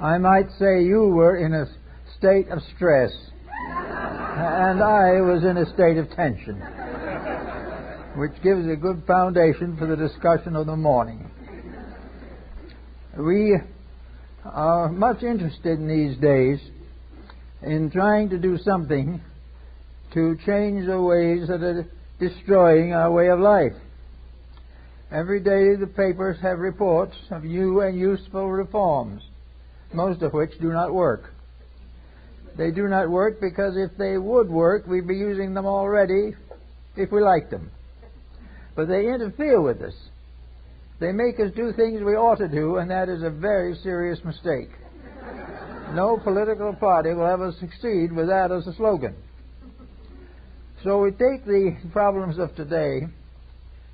I might say you were in a state of stress, and I was in a state of tension, which gives a good foundation for the discussion of the morning. We are much interested in these days in trying to do something to change the ways that are destroying our way of life. Every day the papers have reports of new and useful reforms, most of which do not work. They do not work because if they would work, we'd be using them already if we liked them. But they interfere with us. They make us do things we ought to do, and that is a very serious mistake. No political party will ever succeed with that as a slogan. So we take the problems of today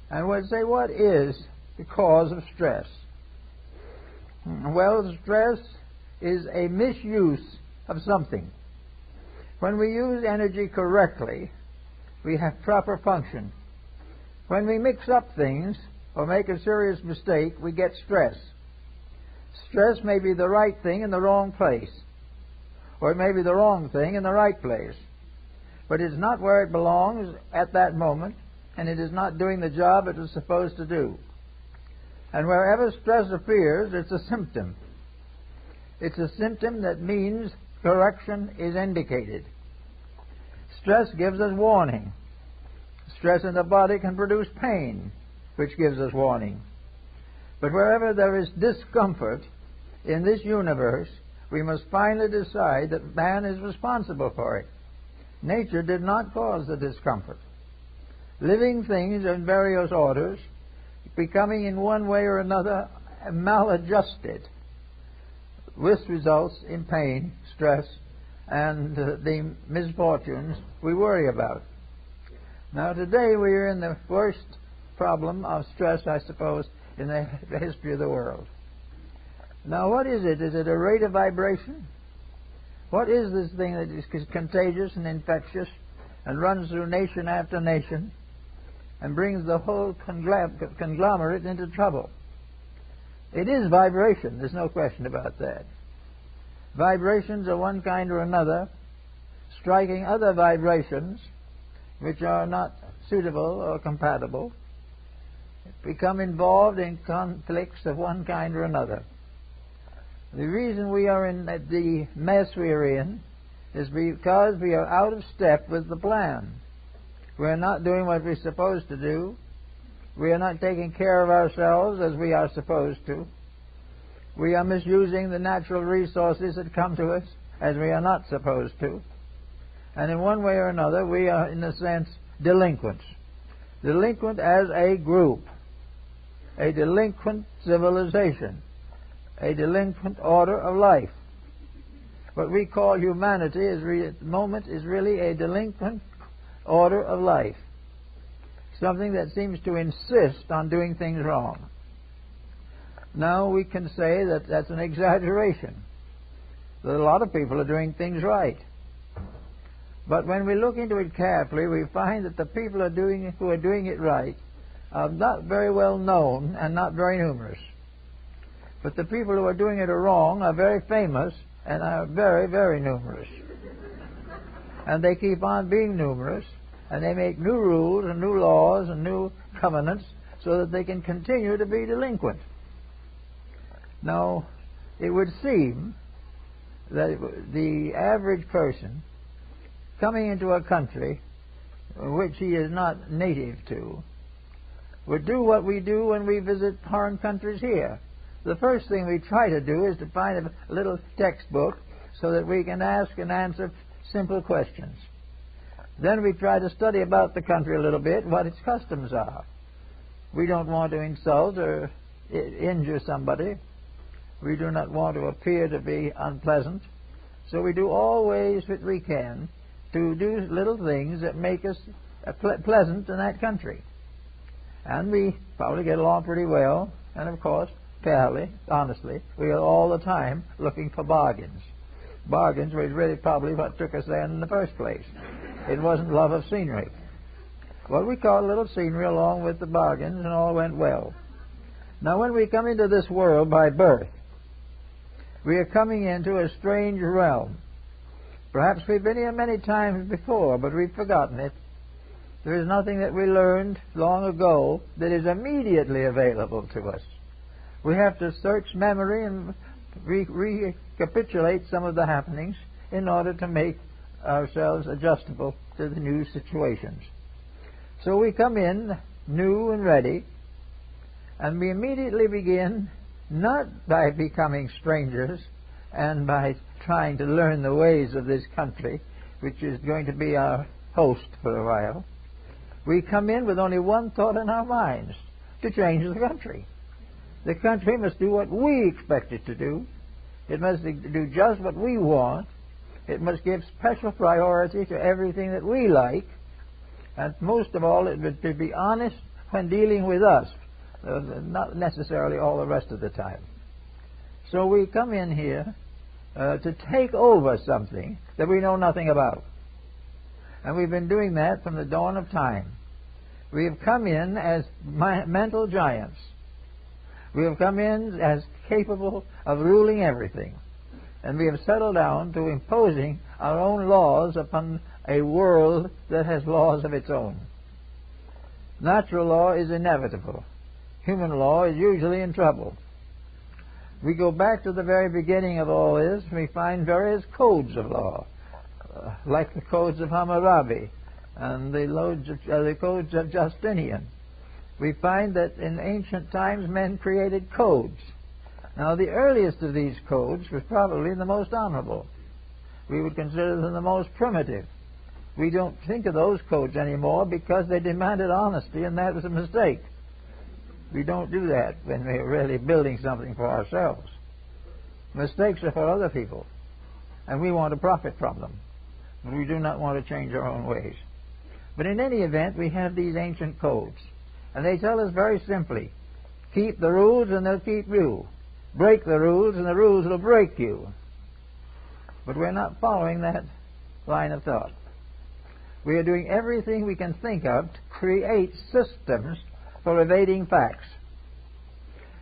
and we'll say, what is the cause of stress? Well, stress is a misuse of something. When we use energy correctly, we have proper function. When we mix up things or make a serious mistake, we get stress. Stress may be the right thing in the wrong place, or it may be the wrong thing in the right place. But it's not where it belongs at that moment, and it is not doing the job it is supposed to do. And wherever stress appears, it's a symptom. It's a symptom that means correction is indicated. Stress gives us warning. Stress in the body can produce pain, which gives us warning. But wherever there is discomfort in this universe, we must finally decide that man is responsible for it. Nature did not cause the discomfort. Living things in various orders, becoming in one way or another maladjusted, with results in pain, stress, and the misfortunes we worry about. Now today we are in the worst problem of stress, I suppose, in the history of the world. Now what is it? Is it a rate of vibration? What is this thing that is contagious and infectious and runs through nation after nation and brings the whole conglomerate into trouble? It is vibration, there's no question about that. Vibrations of one kind or another, striking other vibrations which are not suitable or compatible, become involved in conflicts of one kind or another. The reason we are in the mess we are in is because we are out of step with the plan. We are not doing what we're supposed to do. We are not taking care of ourselves as we are supposed to. We are misusing the natural resources that come to us as we are not supposed to. And in one way or another, we are, in a sense, delinquents. Delinquent as a group. A delinquent civilization. A delinquent order of life. What we call humanity at the moment is really a delinquent order of life. Something that seems to insist on doing things wrong. Now we can say that that's an exaggeration. That a lot of people are doing things right. But when we look into it carefully, we find that the people who are doing it right are not very well known and not very numerous. But the people who are doing it wrong are very famous and are very, very numerous. And they keep on being numerous, and they make new rules and new laws and new covenants so that they can continue to be delinquent. Now, it would seem that the average person coming into a country which he is not native to would do what we do when we visit foreign countries here. The first thing we try to do is to find a little textbook so that we can ask and answer simple questions. Then we try to study about the country a little bit, what its customs are. We don't want to insult or injure somebody. We do not want to appear to be unpleasant. So we do all ways that we can to do little things that make us pleasant in that country. And we probably get along pretty well, and of course, fairly, honestly, we are all the time looking for bargains. Bargains was really probably what took us there in the first place. It wasn't love of scenery. Well, we caught a little scenery along with the bargains, and all went well. Now, when we come into this world by birth, We are coming into a strange realm. Perhaps we've been here many times before, but we've forgotten it. There is nothing that we learned long ago that is immediately available to us. We have to search memory and recapitulate some of the happenings in order to make ourselves adjustable to the new situations. So we come in new and ready, and we immediately begin not by becoming strangers and by trying to learn the ways of this country, which is going to be our host for a while. We come in with only one thought in our minds: to change the country. The country must do what we expect it to do. It must do just what we want. It must give special priority to everything that we like. And most of all, it would be honest when dealing with us, not necessarily all the rest of the time. So we come in here to take over something that we know nothing about. And we've been doing that from the dawn of time. We have come in as mental giants. We have come in as capable of ruling everything. And we have settled down to imposing our own laws upon a world that has laws of its own. Natural law is inevitable. Human law is usually in trouble. We go back to the very beginning of all this, we find various codes of law, like the codes of Hammurabi and the codes of Justinian. We find that in ancient times men created codes. Now, the earliest of these codes was probably the most honorable. We would consider them the most primitive. We don't think of those codes anymore because they demanded honesty, and that was a mistake. We don't do that when we're really building something for ourselves. Mistakes are for other people, and we want to profit from them. But we do not want to change our own ways. But in any event, we have these ancient codes, and they tell us very simply, keep the rules and they'll keep you. Break the rules and the rules will break you. But we're not following that line of thought. We are doing everything we can think of to create systems for evading facts.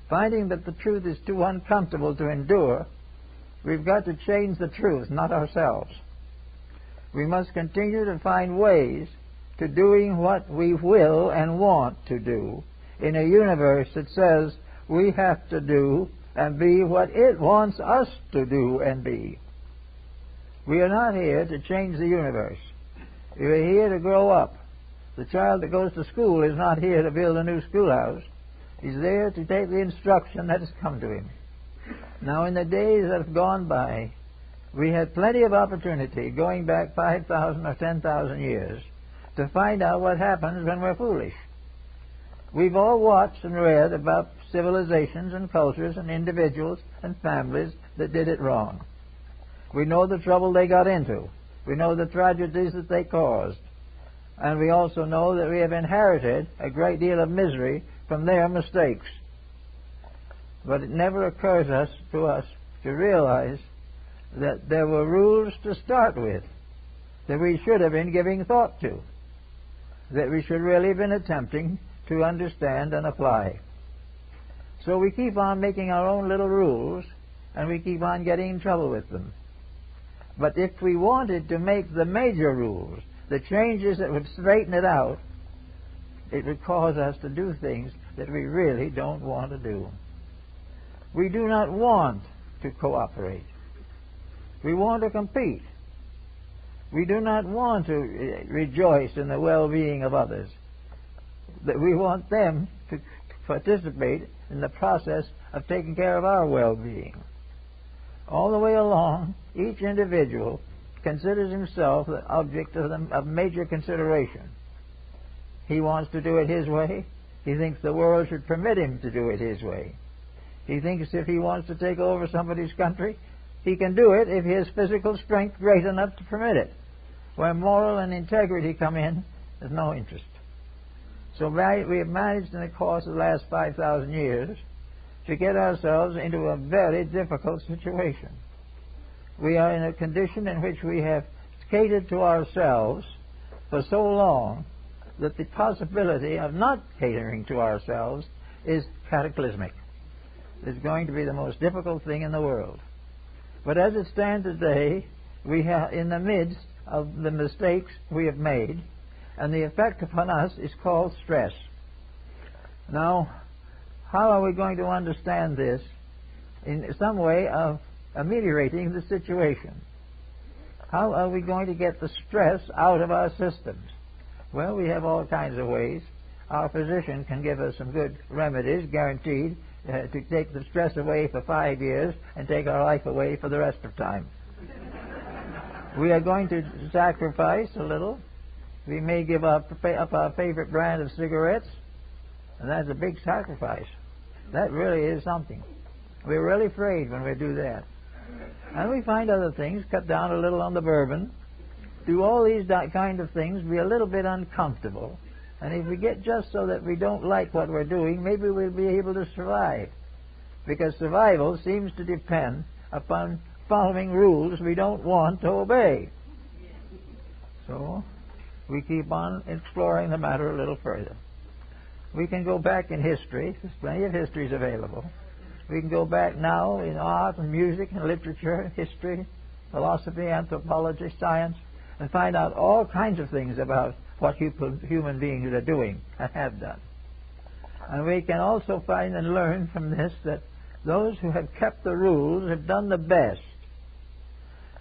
Finding that the truth is too uncomfortable to endure, we've got to change the truth, not ourselves. We must continue to find ways to doing what we will and want to do in a universe that says we have to do and be what it wants us to do and be. We are not here to change the universe. We are here to grow up. The child that goes to school is not here to build a new schoolhouse. He's there to take the instruction that has come to him. Now, in the days that have gone by, we had plenty of opportunity, going back 5,000 or 10,000 years, to find out what happens when we're foolish. We've all watched and read about civilizations and cultures and individuals and families that did it wrong. We know the trouble they got into. We know the tragedies that they caused. And we also know that we have inherited a great deal of misery from their mistakes. But it never occurs to us to realize that there were rules to start with that we should have been giving thought to, that we should really have been attempting to understand and apply. So we keep on making our own little rules, and we keep on getting in trouble with them. But if we wanted to make the major rules, the changes that would straighten it out, it would cause us to do things that we really don't want to do. We do not want to cooperate. We want to compete. We do not want to rejoice in the well-being of others. That we want them to participate in the process of taking care of our well-being. All the way along, each individual considers himself the object of major consideration. He wants to do it his way. He thinks the world should permit him to do it his way. He thinks if he wants to take over somebody's country, he can do it if he has physical strength great enough to permit it. Where moral and integrity come in, there's no interest. So we have managed in the course of the last 5,000 years to get ourselves into a very difficult situation. We are in a condition in which we have catered to ourselves for so long that the possibility of not catering to ourselves is cataclysmic. It's going to be the most difficult thing in the world. But as it stands today, we are in the midst of the mistakes we have made, and the effect upon us is called stress. Now, how are we going to understand this in some way of ameliorating the situation? How are we going to get the stress out of our systems? Well, we have all kinds of ways. Our physician can give us some good remedies, guaranteed, to take the stress away for 5 years and take our life away for the rest of time. We are going to sacrifice a little. We may give up our favorite brand of cigarettes, and that's a big sacrifice. That really is something. We're really afraid when we do that. And we find other things, cut down a little on the bourbon, do all these kind of things, be a little bit uncomfortable. And if we get just so that we don't like what we're doing, maybe we'll be able to survive. Because survival seems to depend upon following rules we don't want to obey. So we keep on exploring the matter a little further. We can go back in history. There's plenty of histories available. We can go back now in art and music and literature, history, philosophy, anthropology, science, and find out all kinds of things about what human beings are doing and have done. And we can also find and learn from this that those who have kept the rules have done the best,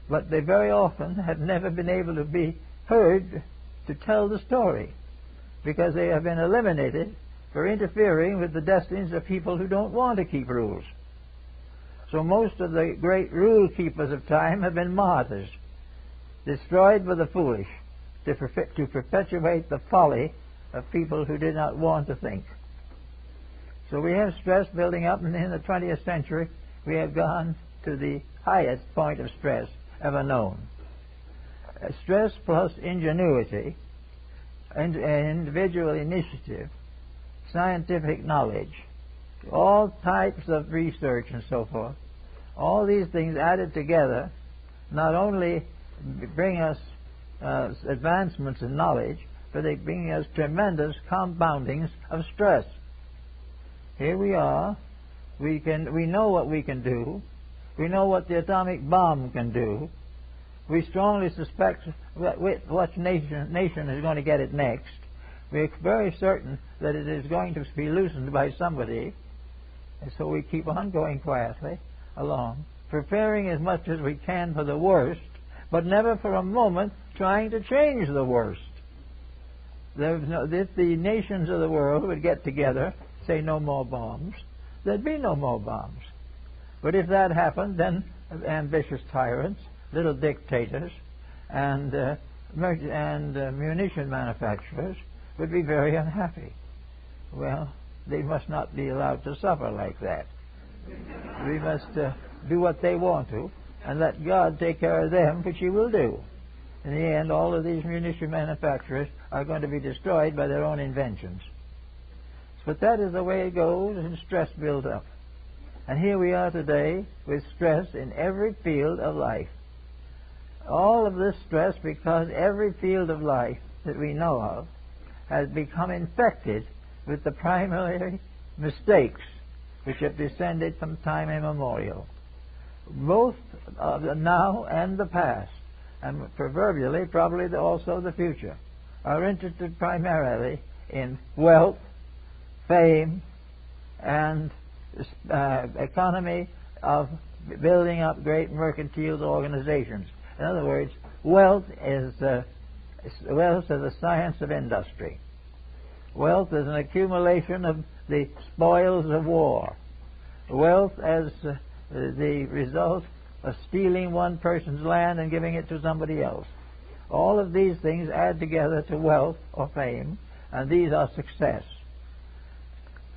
but they very often have never been able to be heard to tell the story, because they have been eliminated for interfering with the destinies of people who don't want to keep rules. So most of the great rule keepers of time have been martyrs, destroyed by the foolish, to perpetuate the folly of people who did not want to think. So we have stress building up, and in the 20th century we have gone to the highest point of stress ever known. Stress plus ingenuity, and individual initiative, scientific knowledge, all types of research and so forth, all these things added together not only bring us advancements in knowledge, but they bring us tremendous compoundings of stress. Here we are. We know what we can do. We know what the atomic bomb can do. We strongly suspect what nation is going to get it next. We're very certain that it is going to be loosened by somebody. And so we keep on going quietly along, preparing as much as we can for the worst, but never for a moment trying to change the worst. If the nations of the world would get together, say no more bombs, there'd be no more bombs. But if that happened, then ambitious tyrants, little dictators, and munition manufacturers would be very unhappy. Well, they must not be allowed to suffer like that. We must do what they want to, and let God take care of them, which He will do. In the end, all of these munition manufacturers are going to be destroyed by their own inventions. But that is the way it goes, and stress builds up. And here we are today with stress in every field of life. All of this stress because every field of life that we know of has become infected with the primary mistakes which have descended from time immemorial, both of the now and the past, and proverbially probably also the future, are interested primarily in wealth, fame, and economy of building up great mercantile organizations. In other words, wealth is a science of industry. Wealth is an accumulation of the spoils of war. Wealth as the result of stealing one person's land and giving it to somebody else. All of these things add together to wealth or fame, and these are success.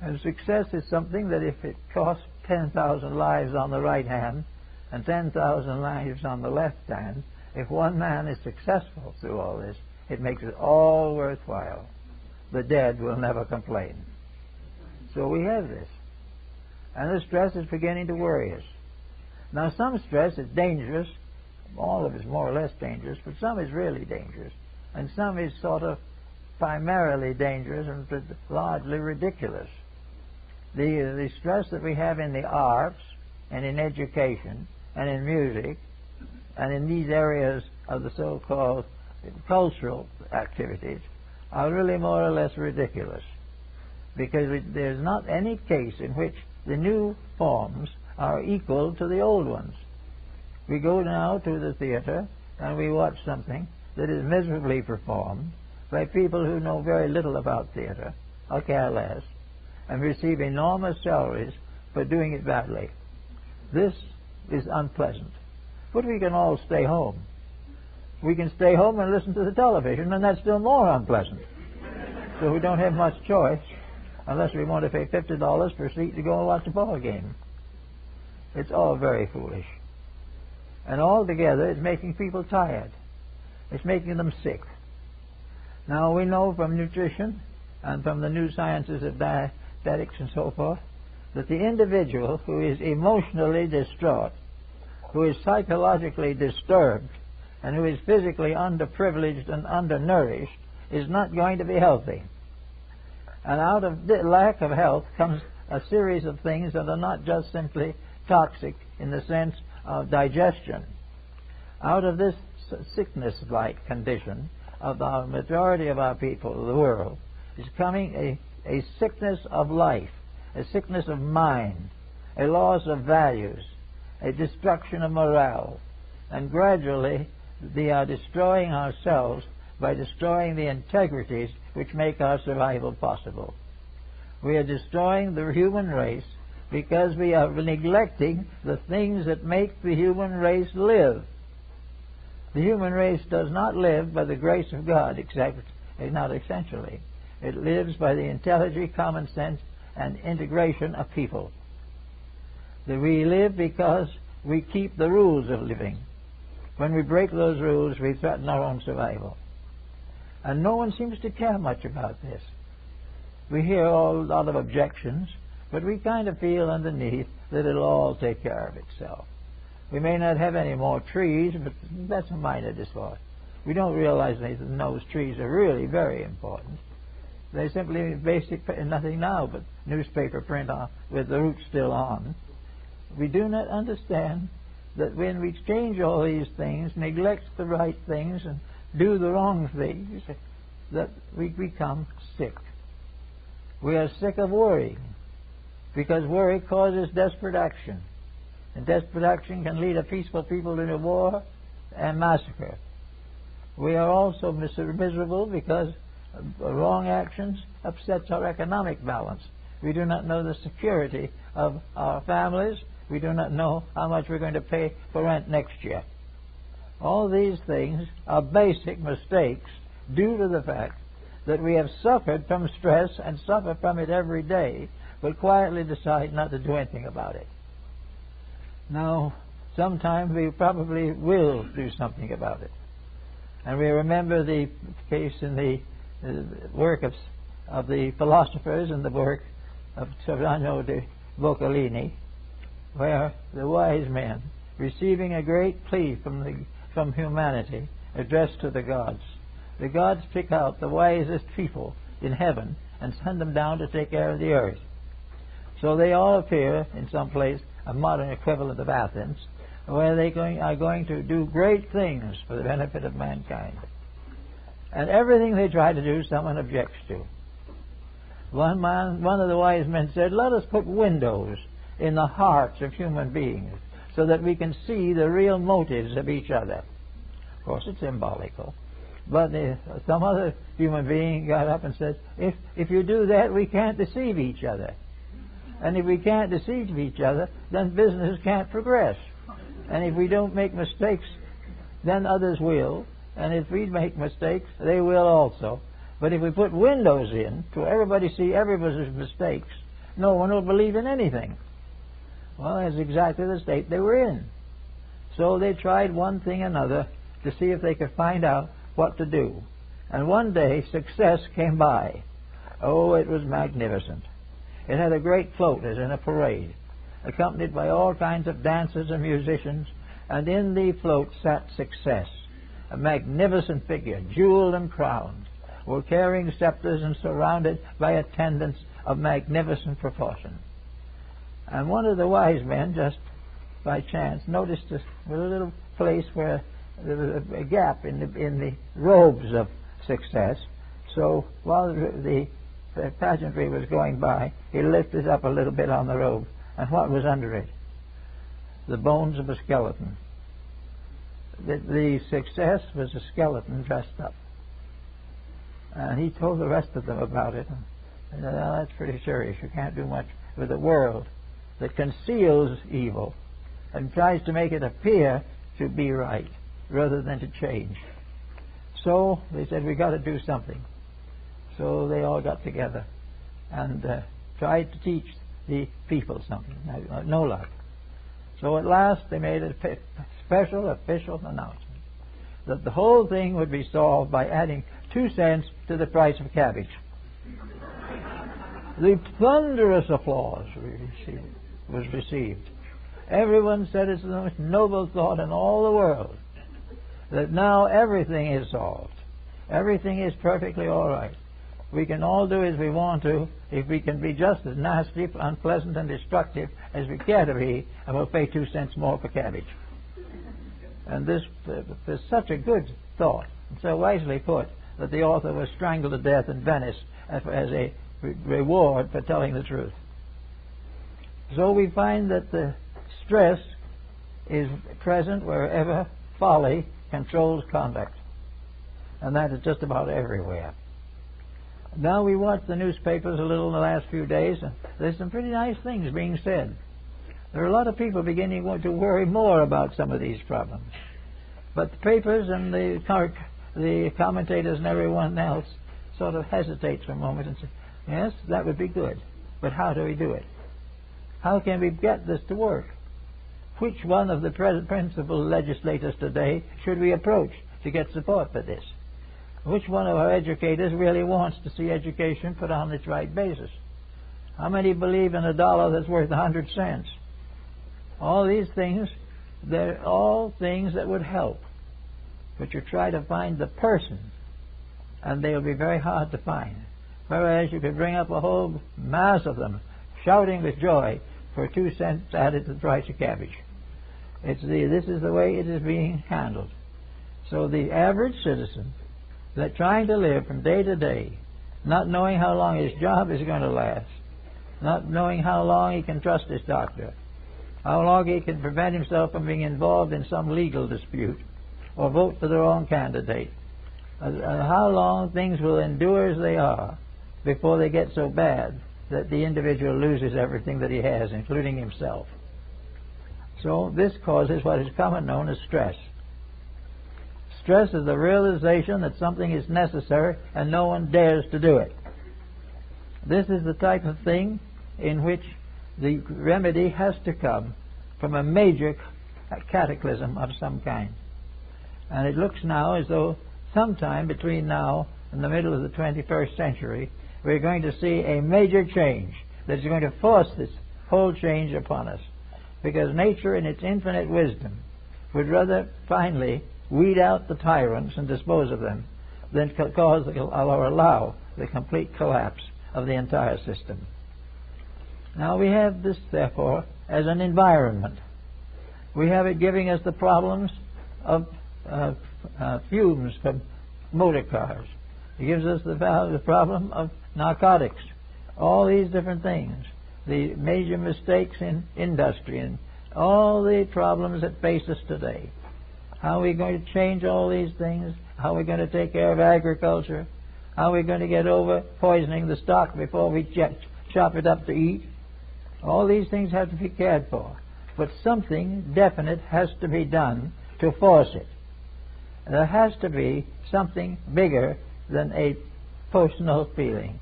And success is something that if it costs 10,000 lives on the right hand and 10,000 lives on the left hand, if one man is successful through all this, it makes it all worthwhile. The dead will never complain. So we have this. And the stress is beginning to worry us. Now some stress is dangerous. All of it is more or less dangerous, but some is really dangerous. And some is sort of primarily dangerous and largely ridiculous. The stress that we have in the arts and in education and in music and in these areas of the so-called cultural activities are really more or less ridiculous, because there's not any case in which the new forms are equal to the old ones. We go now to the theater and we watch something that is miserably performed by people who know very little about theater, or care less, and receive enormous salaries for doing it badly. This is unpleasant. But we can all stay home. We can stay home and listen to the television, and that's still more unpleasant. So we don't have much choice unless we want to pay $50 per seat to go and watch a ball game. It's all very foolish. And altogether, it's making people tired. It's making them sick. Now, we know from nutrition and from the new sciences of dietetics and so forth that the individual who is emotionally distraught, who is psychologically disturbed, and who is physically underprivileged and undernourished is not going to be healthy. And out of the lack of health comes a series of things that are not just simply toxic in the sense of digestion. Out of this sickness-like condition of the majority of our people of the world is coming a sickness of life, a sickness of mind, a loss of values, a destruction of morale, and gradually we are destroying ourselves by destroying the integrities which make our survival possible. We are destroying the human race because we are neglecting the things that make the human race live. The human race does not live by the grace of God, not essentially. It lives by the intelligence, common sense, and integration of people. That we live because we keep the rules of living. When we break those rules, we threaten our own survival. And no one seems to care much about this. We hear a lot of objections, but we kind of feel underneath that it'll all take care of itself. We may not have any more trees, but that's a minor disorder. We don't realize that those trees are really very important. They're simply basic, nothing now but newspaper print on, with the roots still on. We do not understand that when we change all these things, neglect the right things, and do the wrong things, that we become sick. We are sick of worrying, because worry causes desperate action. And desperate action can lead a peaceful people into war and massacre. We are also miserable because wrong actions upsets our economic balance. We do not know the security of our families. We do not know how much we're going to pay for rent next year. All these things are basic mistakes due to the fact that we have suffered from stress and suffer from it every day, but quietly decide not to do anything about it. Now, sometime we probably will do something about it. And we remember the case in the work of the philosophers and the work of Giordano de Boccalini, where the wise men, receiving a great plea from humanity addressed to the gods pick out the wisest people in heaven and send them down to take care of the earth. So they all appear in some place, a modern equivalent of Athens, where they are going to do great things for the benefit of mankind. And everything they try to do, someone objects to. One of the wise men said, "Let us put windows in the hearts of human beings so that we can see the real motives of each other." Of course, it's symbolical. But some other human being got up and said, if you do that, we can't deceive each other. And if we can't deceive each other, then business can't progress. And if we don't make mistakes, then others will. And if we make mistakes, they will also. But if we put windows in to everybody see everybody's mistakes, no one will believe in anything. Well, that's exactly the state they were in. So they tried one thing and another to see if they could find out what to do. And one day, success came by. Oh, it was magnificent. It had a great float as in a parade, accompanied by all kinds of dancers and musicians, and in the float sat Success, a magnificent figure, jeweled and crowned, were carrying scepters and surrounded by attendants of magnificent proportion. And one of the wise men just by chance, noticed a little place where there was a gap in the robes of success. So while the pageantry was going by, he lifted up a little bit on the robe, and what was under it? The bones of a skeleton. The success was a skeleton dressed up. And he told the rest of them about it. And said, "Well, that's pretty serious. You can't do much with a world that conceals evil and tries to make it appear to be right rather than to change." So they said, "We got to do something." So they all got together and tried to teach the people something. No luck. So at last they made a special official announcement that the whole thing would be solved by adding 2 cents to the price of cabbage. The thunderous applause was received. Everyone said it's the most noble thought in all the world, that now everything is solved. Everything is perfectly all right. We can all do as we want to if we can be just as nasty, unpleasant, and destructive as we care to be, and we'll pay 2 cents more for cabbage. And this is such a good thought, and so wisely put, that the author was strangled to death in Venice as a reward for telling the truth. So we find that the stress is present wherever folly controls conduct, and that is just about everywhere. Now we watch the newspapers a little in the last few days, and there's some pretty nice things being said. There are a lot of people beginning to worry more about some of these problems. But the papers and the commentators and everyone else sort of hesitates for a moment and says, yes, that would be good, but how do we do it? How can we get this to work? Which one of the principal legislators today should we approach to get support for this? Which one of our educators really wants to see education put on its right basis? How many believe in a dollar that's worth 100 cents? All these things, they're all things that would help. But you try to find the person, and they'll be very hard to find. Whereas you could bring up a whole mass of them shouting with joy for 2 cents added to the price of cabbage. This is the way it is being handled. So the average citizen, that trying to live from day to day, not knowing how long his job is going to last, not knowing how long he can trust his doctor, how long he can prevent himself from being involved in some legal dispute, or vote for the wrong candidate, and how long things will endure as they are before they get so bad that the individual loses everything that he has, including himself. So this causes what is commonly known as stress. Stress is the realization that something is necessary and no one dares to do it. This is the type of thing in which the remedy has to come from a major cataclysm of some kind. And it looks now as though sometime between now and the middle of the 21st century, we're going to see a major change that is going to force this whole change upon us. Because nature, in its infinite wisdom, would rather finally weed out the tyrants and dispose of them than cause or allow the complete collapse of the entire system. Now we have this, therefore, as an environment. We have it giving us the problems of fumes from motor cars. It gives us the problem of narcotics, all these different things, the major mistakes in industry, and all the problems that face us today. How are we going to change all these things? How are we going to take care of agriculture? How are we going to get over poisoning the stock before we chop it up to eat? All these things have to be cared for. But something definite has to be done to force it. There has to be something bigger than a personal feeling.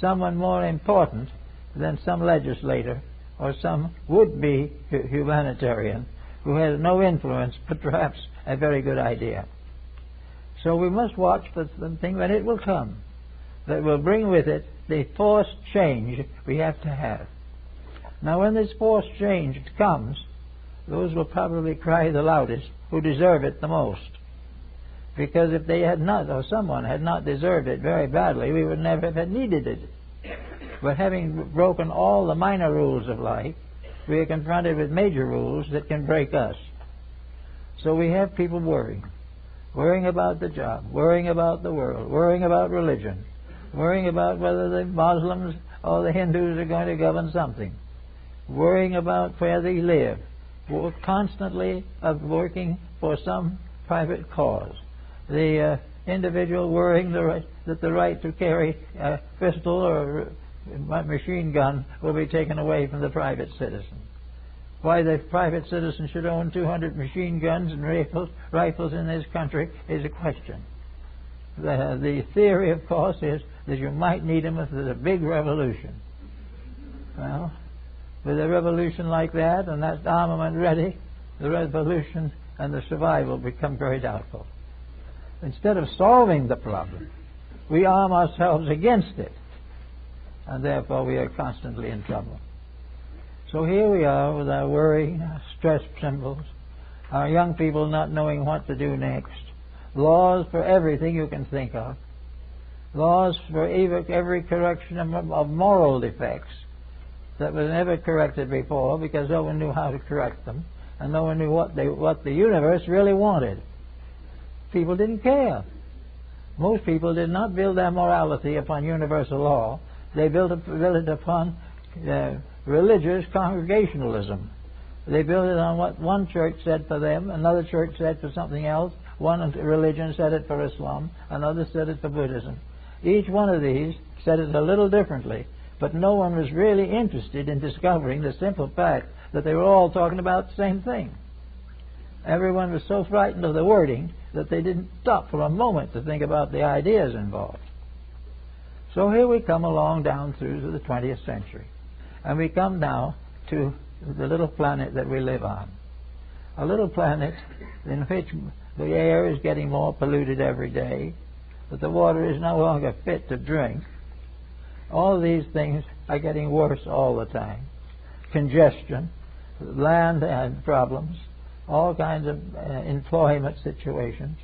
Someone more important than some legislator or some would-be humanitarian who has no influence but perhaps a very good idea. So we must watch for something when it will come that will bring with it the forced change we have to have. Now when this forced change comes, those will probably cry the loudest who deserve it the most. Because if they had not, or someone had not deserved it very badly, we would never have needed it. But having broken all the minor rules of life, we are confronted with major rules that can break us. So we have people worrying about the job, worrying about the world, worrying about religion, worrying about whether the Muslims or the Hindus are going to govern something, worrying about where they live, constantly working for some private cause. The individual worrying that the right to carry a pistol or a machine gun will be taken away from the private citizen. Why the private citizen should own 200 machine guns and rifles in this country is a question. The theory, of course, is that you might need them if there's a big revolution. Well, with a revolution like that and that armament ready, the revolution and the survival become very doubtful. Instead of solving the problem, we arm ourselves against it, and therefore we are constantly in trouble. So here we are with our worry, our stress symbols, our young people not knowing what to do next, laws for everything you can think of, laws for every correction of moral defects that was never corrected before because no one knew how to correct them, and no one knew what the universe really wanted. People didn't care. Most people did not build their morality upon universal law. They built it upon religious congregationalism. They built it on what one church said for them, another church said for something else, one religion said it for Islam, another said it for Buddhism. Each one of these said it a little differently, but no one was really interested in discovering the simple fact that they were all talking about the same thing. Everyone was so frightened of the wording that they didn't stop for a moment to think about the ideas involved. So here we come along down through to the 20th century. And we come now to the little planet that we live on. A little planet in which the air is getting more polluted every day, that the water is no longer fit to drink. All these things are getting worse all the time. Congestion, land and problems, all kinds of employment situations,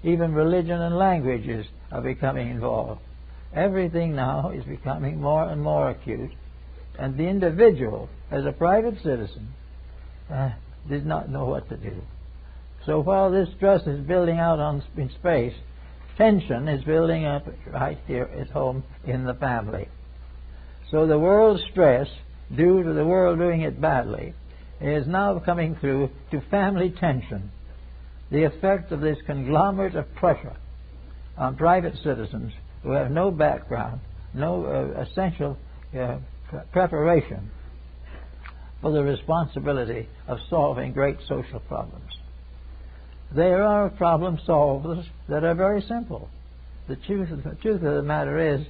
even religion and languages are becoming involved. Everything now is becoming more and more acute, and the individual, as a private citizen, does not know what to do. So while this stress is building out in space, tension is building up right here at home in the family. So the world's stress, due to the world doing it badly, is now coming through to family tension. The effect of this conglomerate of pressure on private citizens who have no background, no essential preparation for the responsibility of solving great social problems. There are problem solvers that are very simple. The truth of the matter is,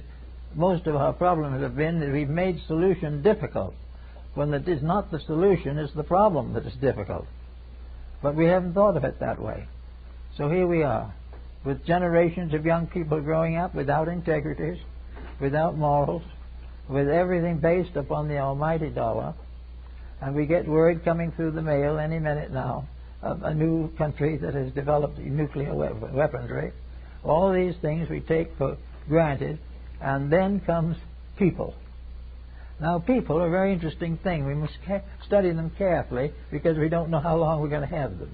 most of our problems have been that we've made solution difficult, when it is not the solution, it's the problem that is difficult. But we haven't thought of it that way. So here we are, with generations of young people growing up without integrities, without morals, with everything based upon the almighty dollar, and we get word coming through the mail any minute now of a new country that has developed nuclear weaponry. All these things we take for granted, and then comes people. Now, people are a very interesting thing. We must study them carefully because we don't know how long we're going to have them.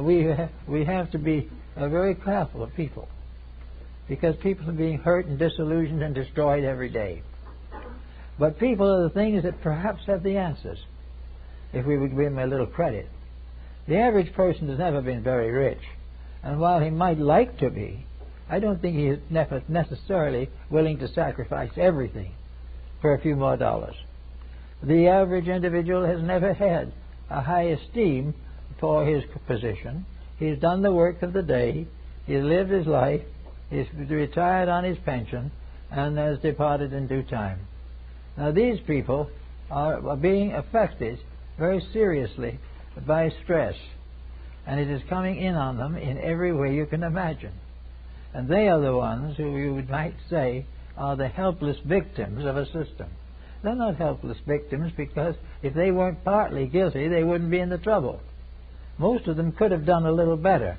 We have to be very careful of people, because people are being hurt and disillusioned and destroyed every day. But people are the things that perhaps have the answers, if we would give them a little credit. The average person has never been very rich, and while he might like to be, I don't think he is necessarily willing to sacrifice everything for a few more dollars. The average individual has never had a high esteem for his position. He's done the work of the day, he's lived his life, he's retired on his pension, and has departed in due time. Now these people are being affected very seriously by stress, and it is coming in on them in every way you can imagine. And they are the ones who you might say are the helpless victims of a system. They're not helpless victims because if they weren't partly guilty, they wouldn't be in the trouble. Most of them could have done a little better.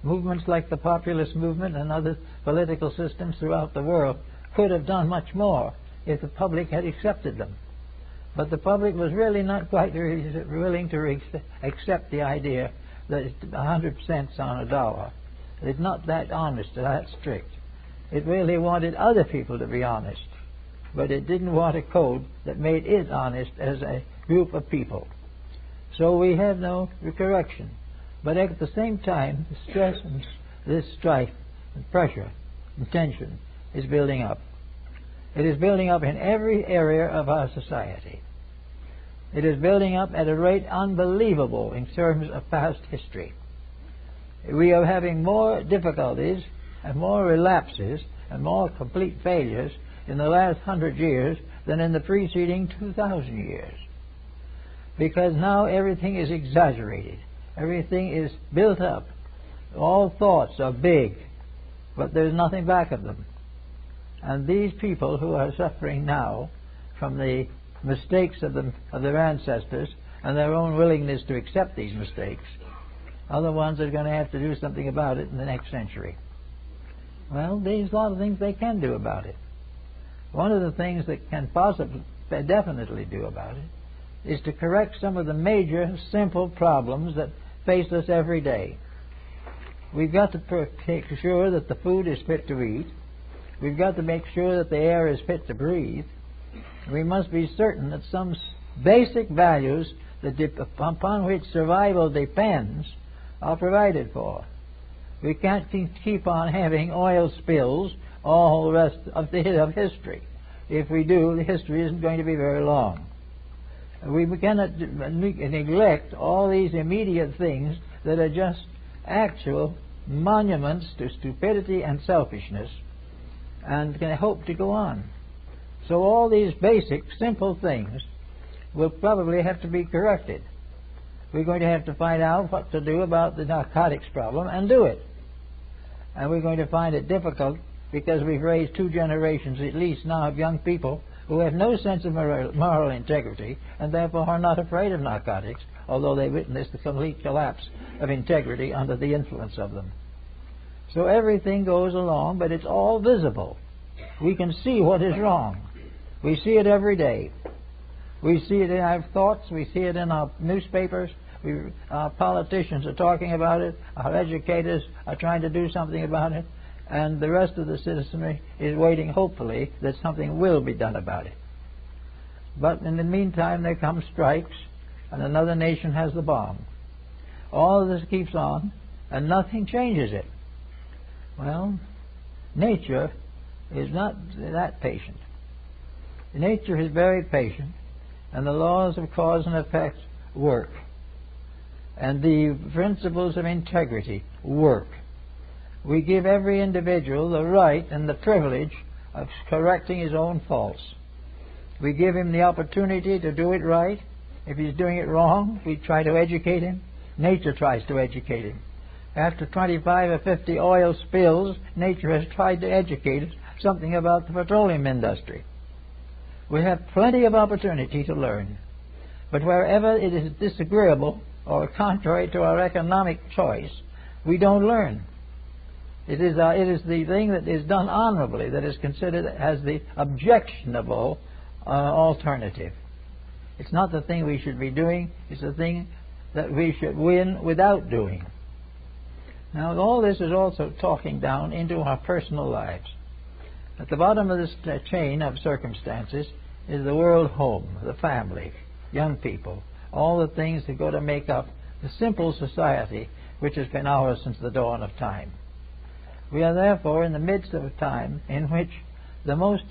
Movements like the populist movement and other political systems throughout the world could have done much more if the public had accepted them. But the public was really not quite willing to accept the idea that it's 100 cents on a dollar. It's not that honest or that strict. It really wanted other people to be honest, but it didn't want a code that made it honest as a group of people. So we have no correction. But at the same time, the stress and this strife and pressure and tension is building up. It is building up in every area of our society. It is building up at a rate unbelievable in terms of past history. We are having more difficulties and more relapses and more complete failures in the last 100 years than in the preceding 2,000 years. Because now everything is exaggerated. Everything is built up. All thoughts are big, but there's nothing back of them. And these people who are suffering now from the mistakes of their ancestors and their own willingness to accept these mistakes are the ones that are going to have to do something about it in the next century. Well, there's a lot of things they can do about it. One of the things that can possibly, definitely do about it is to correct some of the major, simple problems that face us every day. We've got to make sure that the food is fit to eat. We've got to make sure that the air is fit to breathe. We must be certain that some basic values upon which survival depends are provided for. We can't keep on having oil spills all the rest of history. If we do, the history isn't going to be very long. We cannot neglect all these immediate things that are just actual monuments to stupidity and selfishness and can hope to go on. So all these basic, simple things will probably have to be corrected. We're going to have to find out what to do about the narcotics problem and do it. And we're going to find it difficult because we've raised 2 generations at least now of young people who have no sense of moral integrity and therefore are not afraid of narcotics, although they witnessed the complete collapse of integrity under the influence of them. So everything goes along, but it's all visible. We can see what is wrong. We see it every day. We see it in our thoughts. We see it in our newspapers. Our politicians are talking about it. Our educators are trying to do something about it. And the rest of the citizenry is waiting, hopefully, that something will be done about it. But in the meantime, there come strikes, and another nation has the bomb. All of this keeps on, and nothing changes it. Well, nature is not that patient. Nature is very patient, and the laws of cause and effect work. And the principles of integrity work. We give every individual the right and the privilege of correcting his own faults. We give him the opportunity to do it right. If he's doing it wrong, we try to educate him. Nature tries to educate him. After 25 or 50 oil spills, nature has tried to educate us something about the petroleum industry. We have plenty of opportunity to learn. But wherever it is disagreeable or contrary to our economic choice, we don't learn. It is the thing that is done honorably that is considered as the objectionable alternative. It's not the thing we should be doing. It's the thing that we should win without doing. Now, all this is also talking down into our personal lives. At the bottom of this chain of circumstances is the world home, the family, young people, all the things that go to make up the simple society which has been ours since the dawn of time. We are therefore in the midst of a time in which the most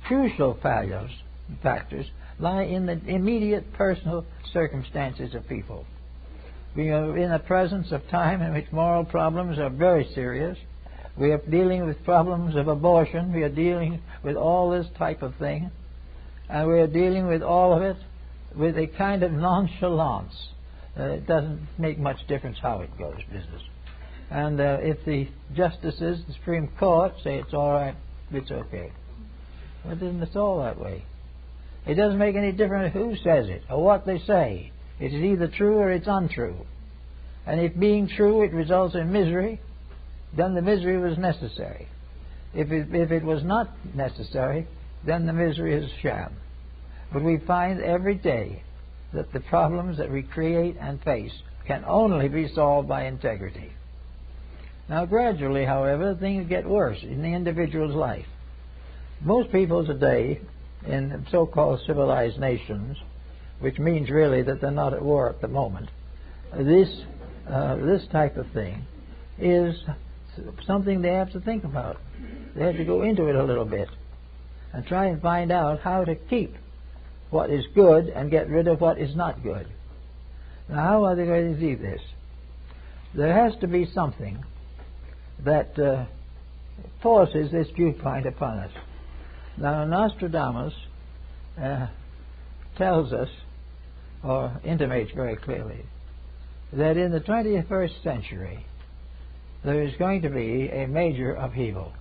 crucial factors lie in the immediate personal circumstances of people. We are in the presence of time in which moral problems are very serious. We are dealing with problems of abortion. We are dealing with all this type of thing. And we are dealing with all of it with a kind of nonchalance. It doesn't make much difference how it goes, business. And if the justices, the Supreme Court, say it's all right, it's okay. But it's all that way. It doesn't make any difference who says it or what they say. It is either true or it's untrue. And if being true it results in misery, then the misery was necessary. If it was not necessary, then the misery is sham. But we find every day that the problems that we create and face can only be solved by integrity. Now, gradually, however, things get worse in the individual's life. Most people today in so-called civilized nations, which means really that they're not at war at the moment, this type of thing is something they have to think about. They have to go into it a little bit and try and find out how to keep what is good and get rid of what is not good. Now, how are they going to do this? There has to be something that forces this viewpoint upon us. Now, Nostradamus tells us, or intimates very clearly, that in the 21st century there is going to be a major upheaval.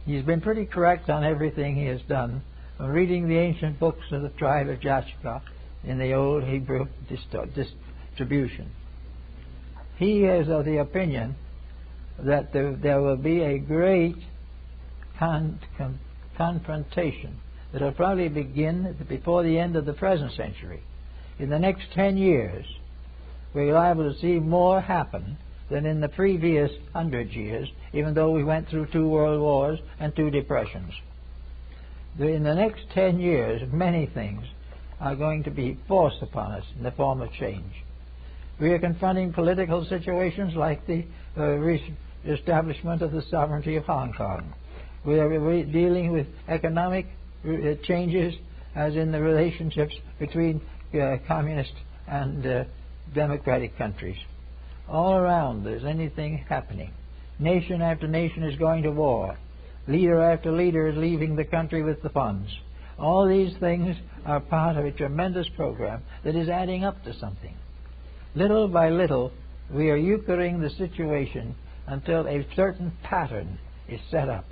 He's been pretty correct on everything he has done, from reading the ancient books of the tribe of Joshua in the old Hebrew distribution. He is of the opinion that there will be a great confrontation that will probably begin before the end of the present century. In the next 10 years, we're liable to see more happen than in the previous 100 years, even though we went through 2 world wars and 2 depressions. In the next 10 years, many things are going to be forced upon us in the form of change. We are confronting political situations like the establishment of the sovereignty of Hong Kong. We are dealing with economic changes, as in the relationships between communist and democratic countries. All around there's anything happening. Nation after nation is going to war. Leader after leader is leaving the country with the funds. All these things are part of a tremendous program that is adding up to something. Little by little, we are euchering the situation until a certain pattern is set up.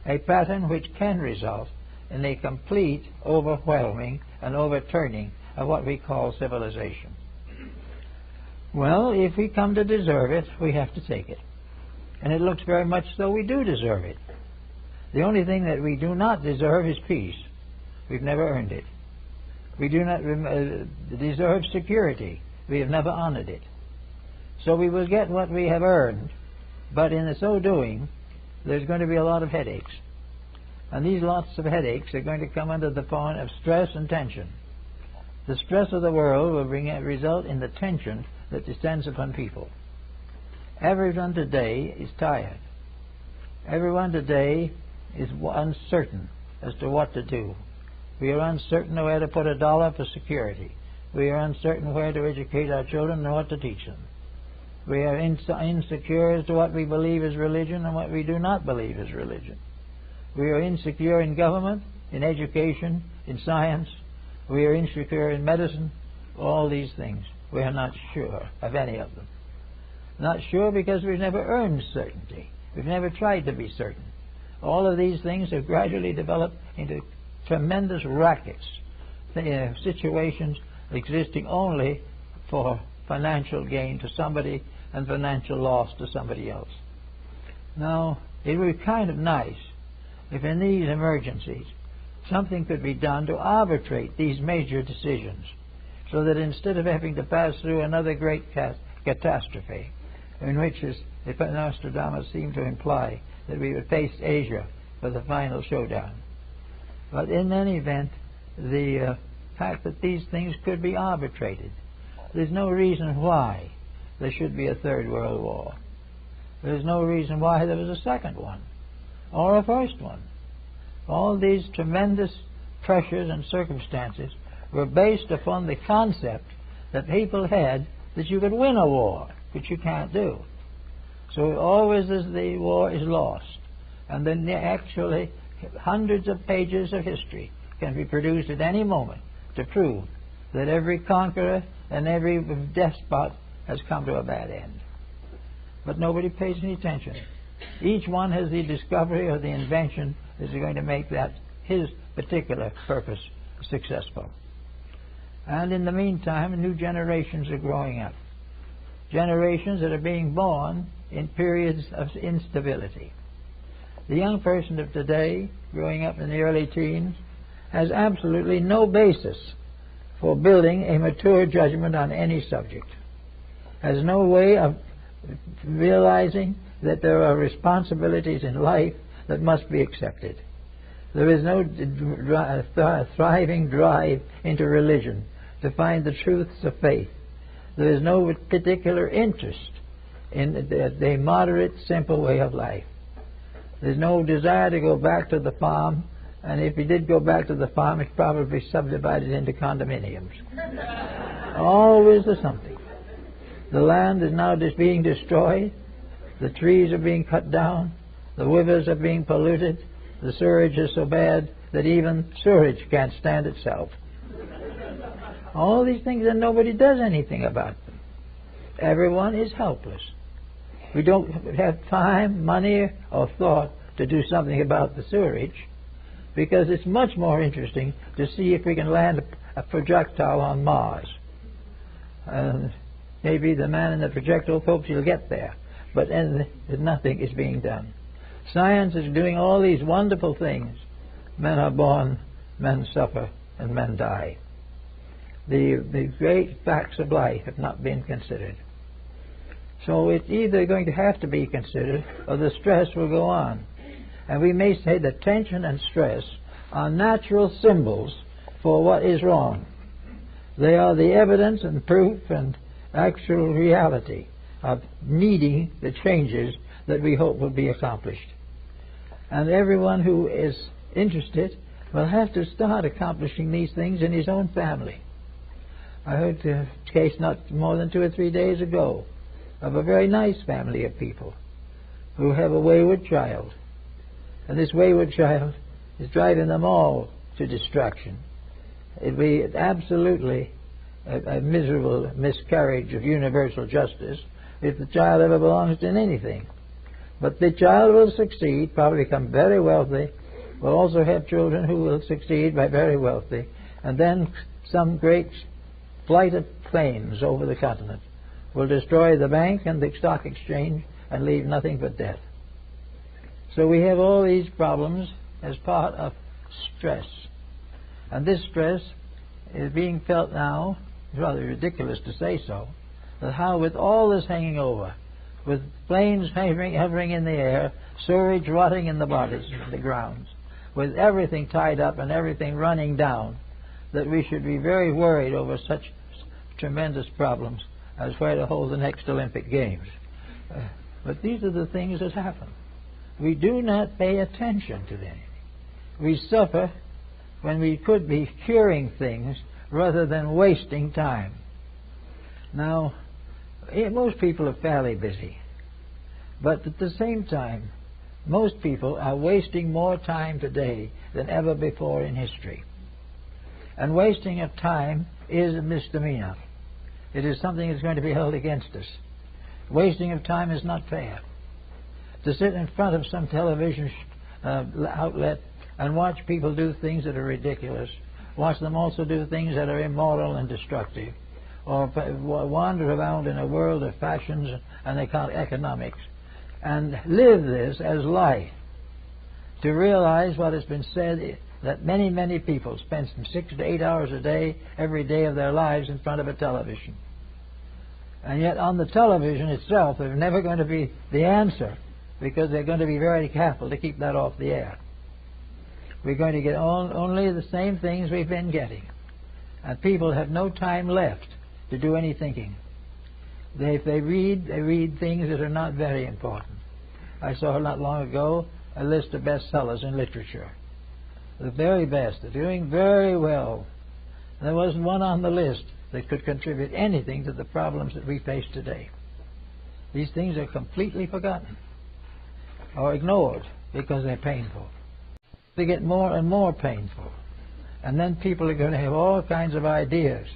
A pattern which can result in a complete overwhelming and overturning of what we call civilization. Well, if we come to deserve it, we have to take it. And it looks very much though we do deserve it. The only thing that we do not deserve is peace. We've never earned it. We do not deserve security. We have never honored it. So we will get what we have earned, but in so doing, there's going to be a lot of headaches. And these lots of headaches are going to come under the form of stress and tension. The stress of the world will result in the tension that descends upon people. Everyone today is tired. Everyone today is uncertain as to what to do. We are uncertain where to put $1 for security. We are uncertain where to educate our children and what to teach them. We are insecure as to what we believe is religion and what we do not believe is religion. We are insecure in government, in education, in science. We are insecure in medicine. All these things. We are not sure of any of them. Not sure because we've never earned certainty. We've never tried to be certain. All of these things have gradually developed into tremendous rackets, situations existing only for financial gain to somebody and financial loss to somebody else. Now, it would be kind of nice if in these emergencies something could be done to arbitrate these major decisions, so that instead of having to pass through another great catastrophe, in which, as Nostradamus seemed to imply, that we would face Asia for the final showdown. But in any event, the fact that these things could be arbitrated, there's no reason why there should be a third world war. There's no reason why there was a second one, or a first one. All these tremendous pressures and circumstances were based upon the concept that people had that you could win a war, which you can't do. So always as the war is lost, and then actually hundreds of pages of history can be produced at any moment to prove that every conqueror and every despot has come to a bad end. But nobody pays any attention. Each one has the discovery or the invention that is going to make that his particular purpose successful. And in the meantime, new generations are growing up. Generations that are being born in periods of instability. The young person of today, growing up in the early teens, has absolutely no basis for building a mature judgment on any subject, has no way of realizing that there are responsibilities in life that must be accepted. There is no thriving drive into religion to find the truths of faith. There is no particular interest in the moderate, simple way of life. There's no desire to go back to the farm, and if he did go back to the farm, it's probably subdivided into condominiums. Always there's something. The land is now just being destroyed. The trees are being cut down. The rivers are being polluted. The sewage is so bad that even sewage can't stand itself. All these things, and nobody does anything about them. Everyone is helpless. We don't have time, money, or thought to do something about the sewerage, because it's much more interesting to see if we can land a projectile on Mars. Maybe the man in the projectile hopes he'll get there, but nothing is being done. Science is doing all these wonderful things. Men are born, men suffer, and men die. The great facts of life have not been considered. So it's either going to have to be considered, or the stress will go on. And we may say that tension and stress are natural symbols for what is wrong. They are the evidence and proof and actual reality of needing the changes that we hope will be accomplished. And everyone who is interested will have to start accomplishing these things in his own family. I heard a case not more than 2 or 3 days ago of a very nice family of people who have a wayward child. And this wayward child is driving them all to distraction. It would be absolutely a miserable miscarriage of universal justice if the child ever belongs to anything. But the child will succeed, probably become very wealthy, will also have children who will succeed by very wealthy, and then some great flight of planes over the continent will destroy the bank and the stock exchange and leave nothing but death. So we have all these problems as part of stress. And this stress is being felt now, it's rather ridiculous to say so, that how with all this hanging over, with planes hovering in the air, sewage rotting in the bodies, the grounds, with everything tied up and everything running down, that we should be very worried over such tremendous problems as where to hold the next Olympic Games. But these are the things that happen. We do not pay attention to them. We suffer when we could be curing things rather than wasting time. Now, most people are fairly busy, but at the same time, most people are wasting more time today than ever before in history. And wasting of time is a misdemeanor. It is something that's going to be held against us. Wasting of time is not fair. To sit in front of some television outlet and watch people do things that are ridiculous, watch them also do things that are immoral and destructive, or wander around in a world of fashions and economics, and live this as life, to realize what has been said, that many, many people spend from 6 to 8 hours a day, every day of their lives in front of a television. And yet on the television itself, they're never going to be the answer, because they're going to be very careful to keep that off the air. We're going to get only the same things we've been getting. And people have no time left to do any thinking. If they read things that are not very important. I saw not long ago a list of bestsellers in literature. The very best. They're doing very well. There wasn't one on the list that could contribute anything to the problems that we face today. These things are completely forgotten or ignored because they're painful. They get more and more painful. And then people are going to have all kinds of ideas.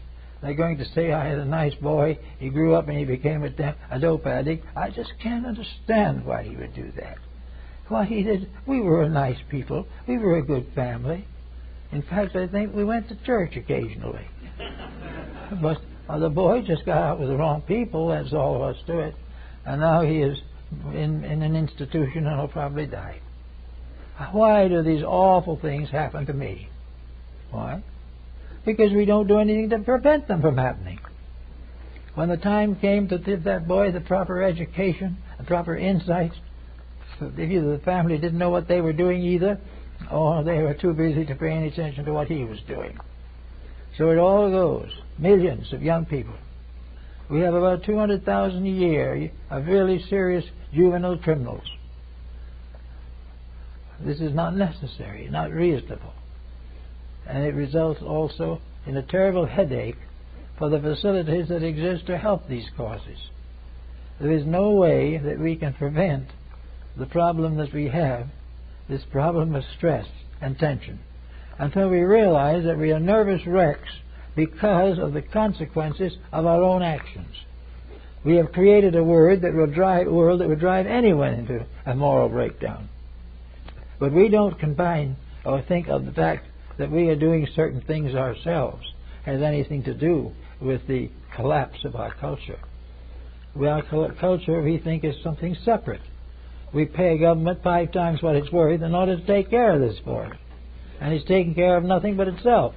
They're going to say, I had a nice boy, he grew up and he became a dope addict. I just can't understand why he would do that. Why he did. We were a nice people. We were a good family. In fact, I think we went to church occasionally. But the boy just got out with the wrong people, that's all there was to it. And now he is in an institution and will probably die. Why do these awful things happen to me? Why? Because we don't do anything to prevent them from happening. When the time came to give that boy the proper education, the proper insight, either the family didn't know what they were doing either, or they were too busy to pay any attention to what he was doing. So it all goes. Millions of young people. We have about 200,000 a year of really serious juvenile criminals. This is not necessary, not reasonable. And it results also in a terrible headache for the facilities that exist to help these causes. There is no way that we can prevent the problem that we have, this problem of stress and tension, until we realize that we are nervous wrecks because of the consequences of our own actions. We have created a world that would drive anyone into a moral breakdown. But we don't combine or think of the fact that we are doing certain things ourselves has anything to do with the collapse of our culture. Our culture, we think, is something separate. We pay government 5 times what it's worth in order to take care of this for it. And it's taking care of nothing but itself.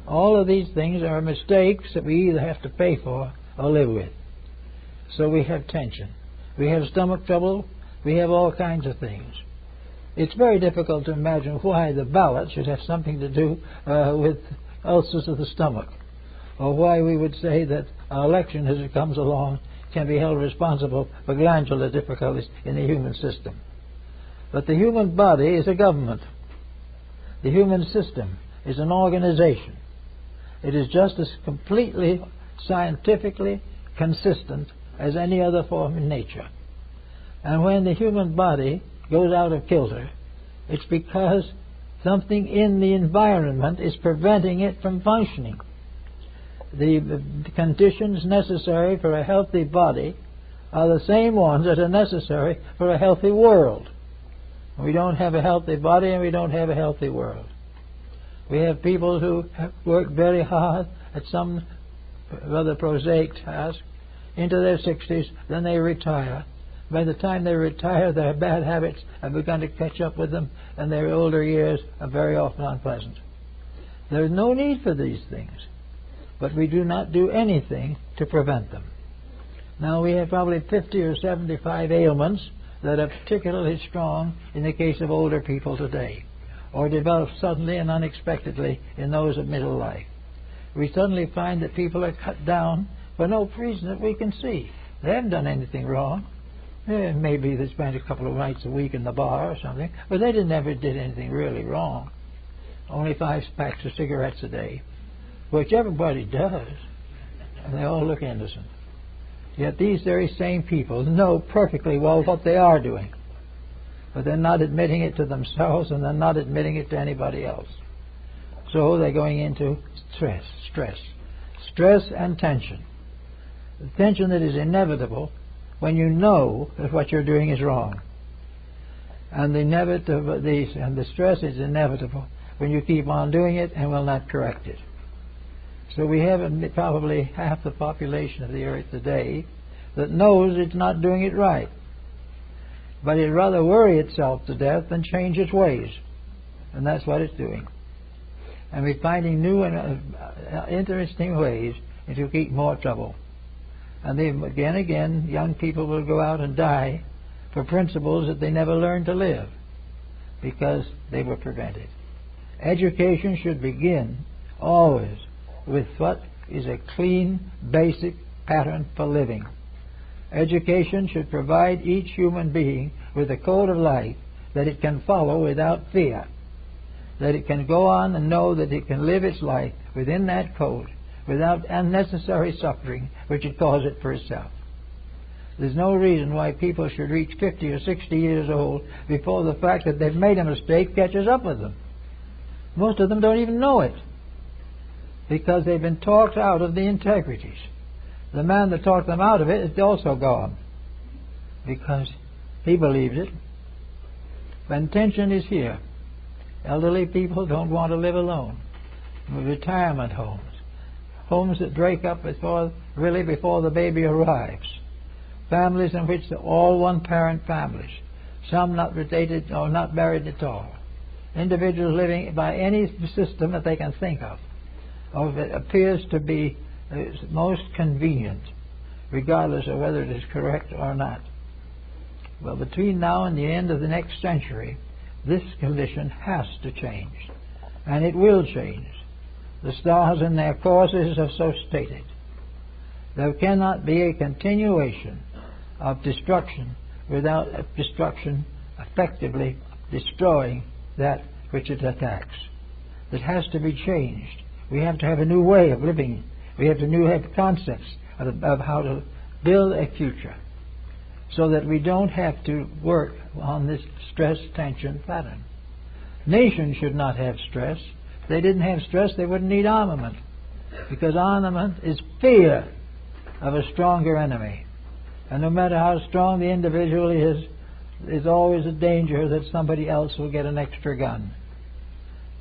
All of these things are mistakes that we either have to pay for or live with. So we have tension. We have stomach trouble. We have all kinds of things. It's very difficult to imagine why the ballot should have something to do with ulcers of the stomach, or why we would say that an election as it comes along can be held responsible for glandular difficulties in the human system. But the human body is a government. The human system is an organization. It is just as completely scientifically consistent as any other form in nature. And when the human body goes out of kilter, it's because something in the environment is preventing it from functioning. The conditions necessary for a healthy body are the same ones that are necessary for a healthy world. We don't have a healthy body and we don't have a healthy world. We have people who have worked very hard at some rather prosaic task into their 60s, then they retire. By the time they retire, their bad habits have begun to catch up with them, and their older years are very often unpleasant. There is no need for these things, but we do not do anything to prevent them. Now, we have probably 50 or 75 ailments that are particularly strong in the case of older people today, or develop suddenly and unexpectedly in those of middle life. We suddenly find that people are cut down for no reason that we can see. They haven't done anything wrong. Maybe they spent a couple of nights a week in the bar or something, but they never did anything really wrong. Only 5 packs of cigarettes a day, which everybody does, and they all look innocent. Yet these very same people know perfectly well what they are doing, but they're not admitting it to themselves, and they're not admitting it to anybody else. So they're going into stress and tension. The tension that is inevitable when you know that what you're doing is wrong. And the stress is inevitable when you keep on doing it and will not correct it. So we have probably half the population of the earth today that knows it's not doing it right. But it'd rather worry itself to death than change its ways. And that's what it's doing. And we're finding new and interesting ways to keep more trouble. And then again, young people will go out and die for principles that they never learned to live because they were prevented. Education should begin always with what is a clean, basic pattern for living. Education should provide each human being with a code of life that it can follow without fear, that it can go on and know that it can live its life within that code without unnecessary suffering which it causes it for itself. There's no reason why people should reach 50 or 60 years old before the fact that they've made a mistake catches up with them. Most of them don't even know it because they've been talked out of the integrities. The man that talked them out of it is also gone because he believed it. When tension is here, elderly people don't want to live alone. Retirement homes that break up before the baby arrives. Families in which they're all one-parent families, some not related or not married at all. individuals living by any system that they can think of, or that appears to be most convenient, regardless of whether it is correct or not. Well, between now and the end of the next century, this condition has to change, and it will change. The stars in their courses have so stated. There cannot be a continuation of destruction without destruction effectively destroying that which it attacks. It has to be changed. We have to have a new way of living. We have to have concepts of how to build a future so that we don't have to work on this stress-tension pattern. Nations should not have stress. If they didn't have stress, they wouldn't need armament, because armament is fear of a stronger enemy. And no matter how strong the individual is, there's always a danger that somebody else will get an extra gun.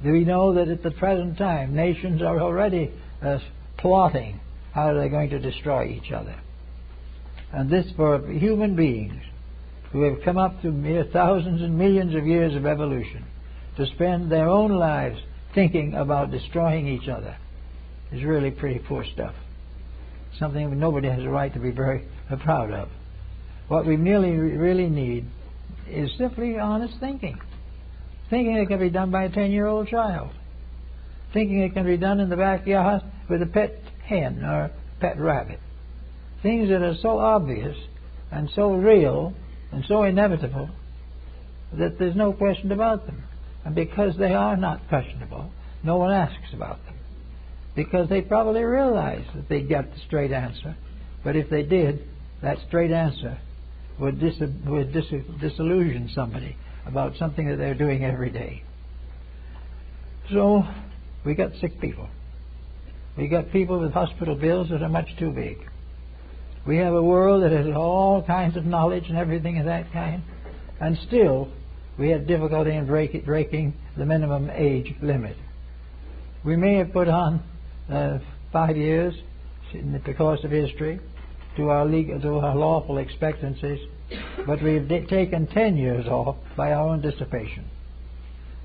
We know that at the present time, nations are already plotting how they're going to destroy each other. And this for human beings who have come up through mere thousands and millions of years of evolution to spend their own lives thinking about destroying each other is really pretty poor stuff. Something nobody has a right to be very proud of. What we really need is simply honest thinking. Thinking it can be done by a 10-year-old child. Thinking it can be done in the backyard with a pet hen or a pet rabbit. Things that are so obvious and so real and so inevitable that there's no question about them. And because they are not questionable, no one asks about them. Because they probably realize that they got the straight answer. But if they did, that straight answer would disillusion somebody about something that they're doing every day. So, we got sick people. We got people with hospital bills that are much too big. We have a world that has all kinds of knowledge and everything of that kind, and still we have difficulty in breaking the minimum age limit. We may have put on 5 years in the course of history to our lawful expectancies, but we've taken 10 years off by our own dissipation.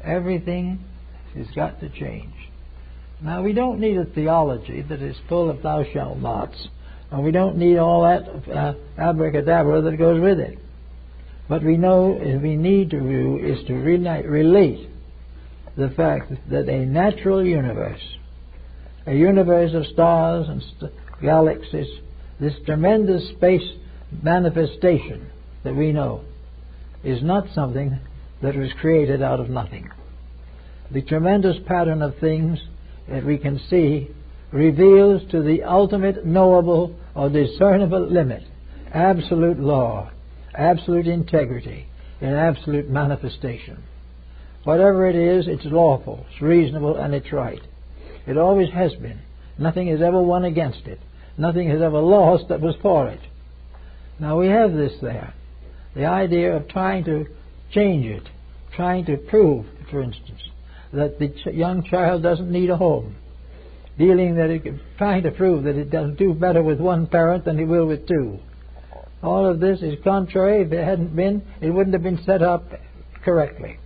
Everything has got to change. Now, we don't need a theology that is full of thou shalt nots, and we don't need all that abracadabra that goes with it. What we know is we need to do is to relate the fact that a natural universe, a universe of stars and galaxies, this tremendous space manifestation that we know, is not something that was created out of nothing. The tremendous pattern of things that we can see reveals to the ultimate knowable or discernible limit absolute law, absolute integrity, and absolute manifestation. Whatever it is, it's lawful, it's reasonable, and it's right. It always has been. Nothing has ever won against it. Nothing has ever lost that was for it. Now we have this there. The idea of trying to change it, trying to prove, for instance, that the young child doesn't need a home, trying to prove that it doesn't do better with one parent than it will with two. All of this is contrary. If it hadn't been, it wouldn't have been set up correctly.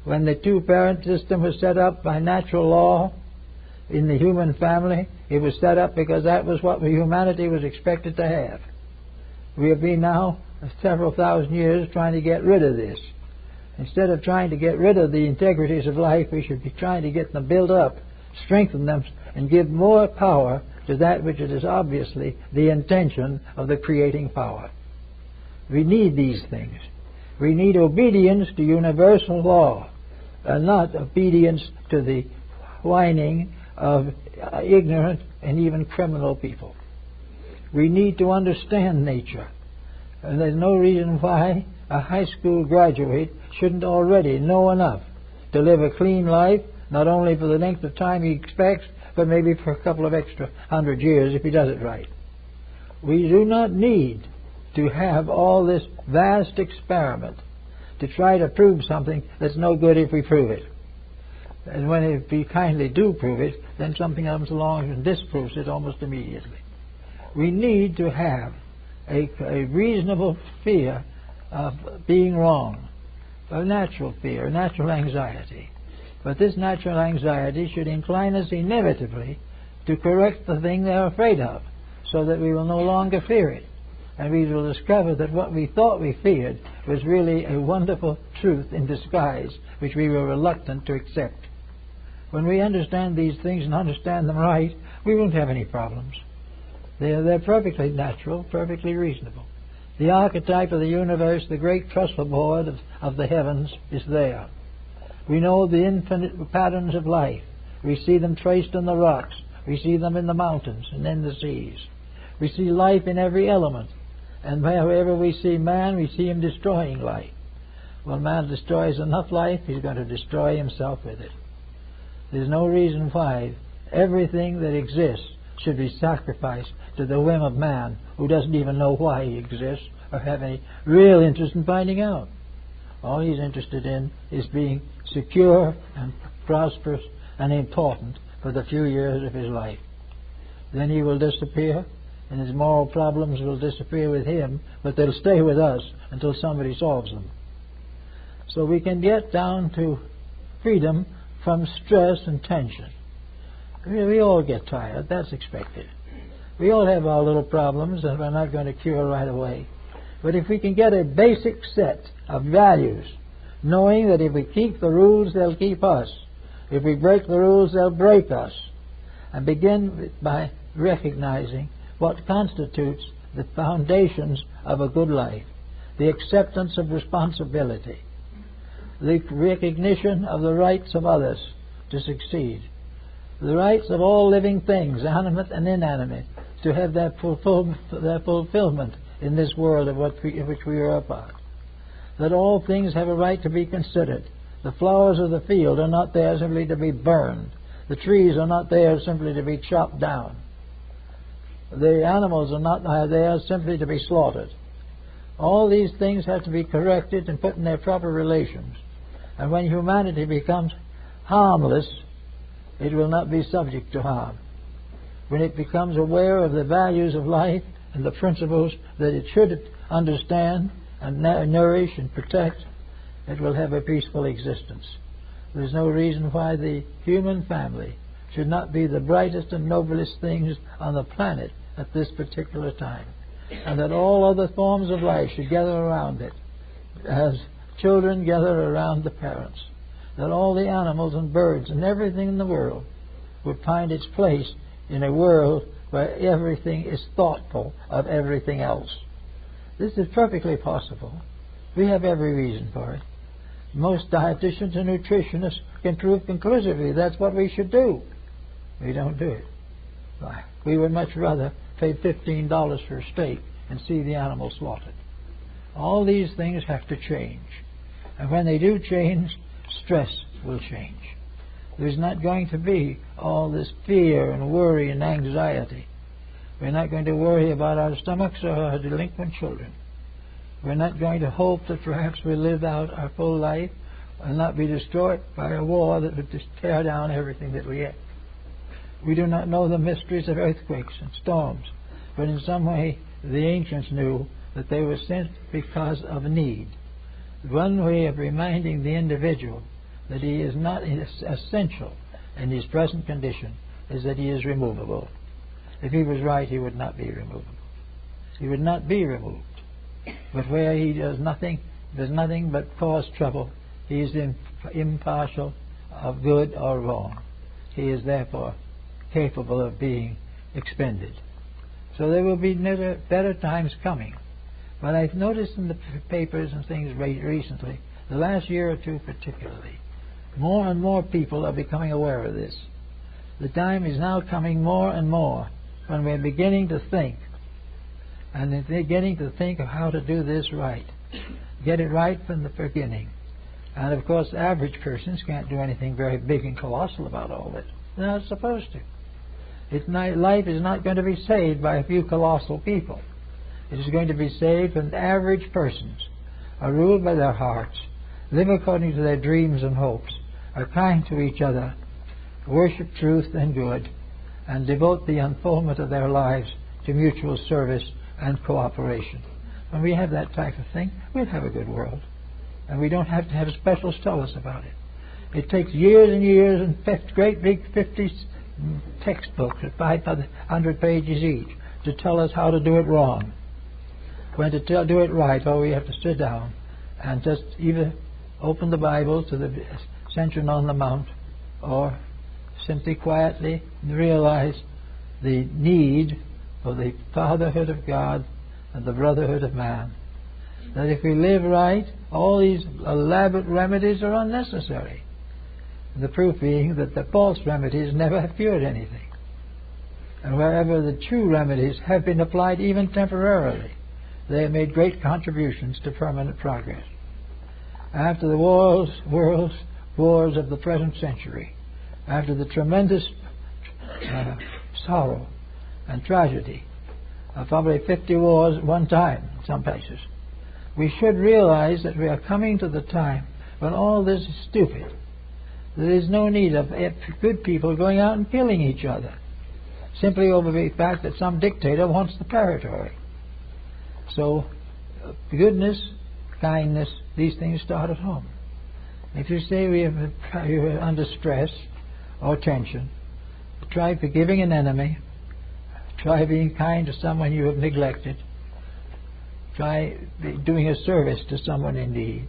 When the two-parent system was set up by natural law in the human family, it was set up because that was what humanity was expected to have. We have been now several thousand years trying to get rid of this. Instead of trying to get rid of the integrities of life, we should be trying to get them built up, strengthen them, and give more power to that which it is obviously the intention of the creating power. We need these things. We need obedience to universal law, and not obedience to the whining of ignorant and even criminal people. We need to understand nature, and there's no reason why a high school graduate shouldn't already know enough to live a clean life, not only for the length of time he expects, but maybe for a couple of extra 100 years if he does it right. We do not need to have all this vast experiment to try to prove something that's no good if we prove it. And when we kindly do prove it, then something comes along and disproves it almost immediately. We need to have a reasonable fear of being wrong, a natural fear, a natural anxiety. But this natural anxiety should incline us inevitably to correct the thing they're afraid of, so that we will no longer fear it. And we will discover that what we thought we feared was really a wonderful truth in disguise, which we were reluctant to accept. When we understand these things and understand them right, we won't have any problems. They're perfectly natural, perfectly reasonable. The archetype of the universe, the great trestle board of the heavens, is there. We know the infinite patterns of life. We see them traced in the rocks. We see them in the mountains and in the seas. We see life in every element. And wherever we see man, we see him destroying life. When man destroys enough life, he's going to destroy himself with it. There's no reason why everything that exists should be sacrificed to the whim of man, who doesn't even know why he exists or have any real interest in finding out. All he's interested in is being secure and prosperous and important for the few years of his life. Then he will disappear, and his moral problems will disappear with him, but they'll stay with us until somebody solves them. So we can get down to freedom from stress and tension. We all get tired. That's expected. We all have our little problems that we're not going to cure right away. But if we can get a basic set of values, knowing that if we keep the rules, they'll keep us. If we break the rules, they'll break us. And begin by recognizing what constitutes the foundations of a good life: the acceptance of responsibility, the recognition of the rights of others to succeed, the rights of all living things, animate and inanimate, to have their fulfillment in this world of which we are a part. That all things have a right to be considered. The flowers of the field are not there simply to be burned. The trees are not there simply to be chopped down. The animals are not there simply to be slaughtered. All these things have to be corrected and put in their proper relations. And when humanity becomes harmless, it will not be subject to harm. When it becomes aware of the values of life and the principles that it should understand and nourish and protect, it will have a peaceful existence. There's no reason why the human family should not be the brightest and noblest things on the planet at this particular time, and that all other forms of life should gather around it as children gather around the parents, that all the animals and birds and everything in the world would find its place in a world where everything is thoughtful of everything else. This is perfectly possible. We have every reason for it. Most dietitians and nutritionists can prove conclusively that's what we should do. We don't do it. We would much rather pay $15 for a steak and see the animal slaughtered. All these things have to change. And when they do change, stress will change. There's not going to be all this fear and worry and anxiety. We're not going to worry about our stomachs or our delinquent children. We're not going to hope that perhaps we'll live out our full life and not be destroyed by a war that would just tear down everything that we have. We do not know the mysteries of earthquakes and storms, but in some way the ancients knew that they were sent because of need. One way of reminding the individual that he is not essential in his present condition is that he is removable. If he was right, he would not be removable. He would not be removed. But where he does nothing but cause trouble, he is impartial of good or wrong. He is therefore capable of being expended. So there will be better times coming. But I've noticed in the papers and things recently, the last year or two particularly, more and more people are becoming aware of this. The time is now coming more and more when we're beginning to think, and they're beginning to think of how to do this right. Get it right from the beginning. And of course, average persons can't do anything very big and colossal about all this. They're not supposed to. Life is not going to be saved by a few colossal people. It is going to be saved when average persons are ruled by their hearts, live according to their dreams and hopes, are kind to each other, worship truth and good, and devote the unfoldment of their lives to mutual service and cooperation. When we have that type of thing, we'll have a good world. and we don't have to have specials tell us about it. It takes years and years and great big 50 textbooks at 500 pages each to tell us how to do it wrong. When to do it right, we have to sit down and just either open the Bible to the Ascension on the Mount, or simply quietly realize the need for the fatherhood of God and the brotherhood of man. That if we live right, all these elaborate remedies are unnecessary. The proof being that the false remedies never have cured anything. And wherever the true remedies have been applied even temporarily, they have made great contributions to permanent progress. After the world's wars of the present century, after the tremendous sorrow and tragedy of probably 50 wars at one time in some places, we should realize that we are coming to the time when all this is stupid. There is no need of good people going out and killing each other simply over the fact that some dictator wants the territory. So goodness, kindness, these things start at home. If you say you're under stress or tension, try forgiving an enemy, try being kind to someone you have neglected, try doing a service to someone in need,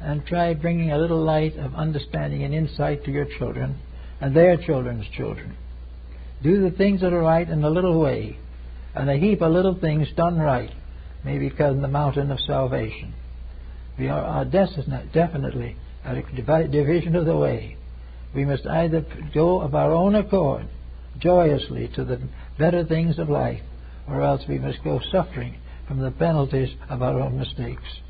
and try bringing a little light of understanding and insight to your children and their children's children. Do the things that are right in a little way, and a heap of little things done right may become the mountain of salvation. We are definitely at a division of the way. We must either go of our own accord, joyously, to the better things of life, or else we must go suffering from the penalties of our own mistakes.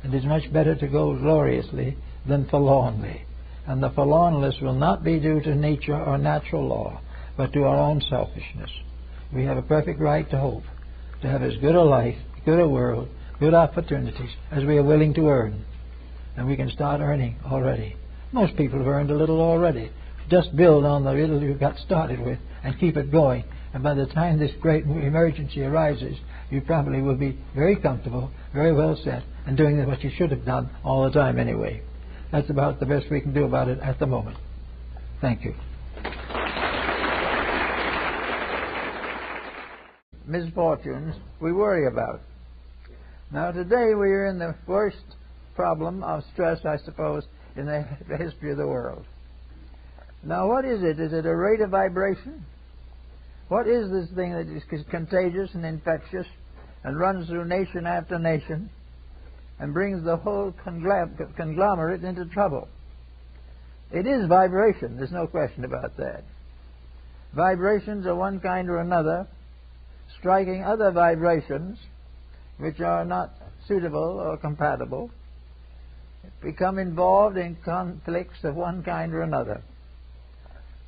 It is much better to go gloriously than forlornly. And the forlornness will not be due to nature or natural law, but to our own selfishness. We have a perfect right to hope, to have as good a life, good a world, good opportunities as we are willing to earn. And we can start earning already. Most people have earned a little already. Just build on the little you got started with and keep it going. And by the time this great emergency arises, you probably will be very comfortable, very well set, and doing what you should have done all the time anyway. That's about the best we can do about it at the moment. Thank you. Misfortunes we worry about. Now today we are in the worst problem of stress, I suppose, in the history of the world. Now what is it? Is it a rate of vibration? What is this thing that is contagious and infectious and runs through nation after nation and brings the whole conglomerate into trouble? It is vibration. There's no question about that. Vibrations of one kind or another striking other vibrations which are not suitable or compatible become involved in conflicts of one kind or another.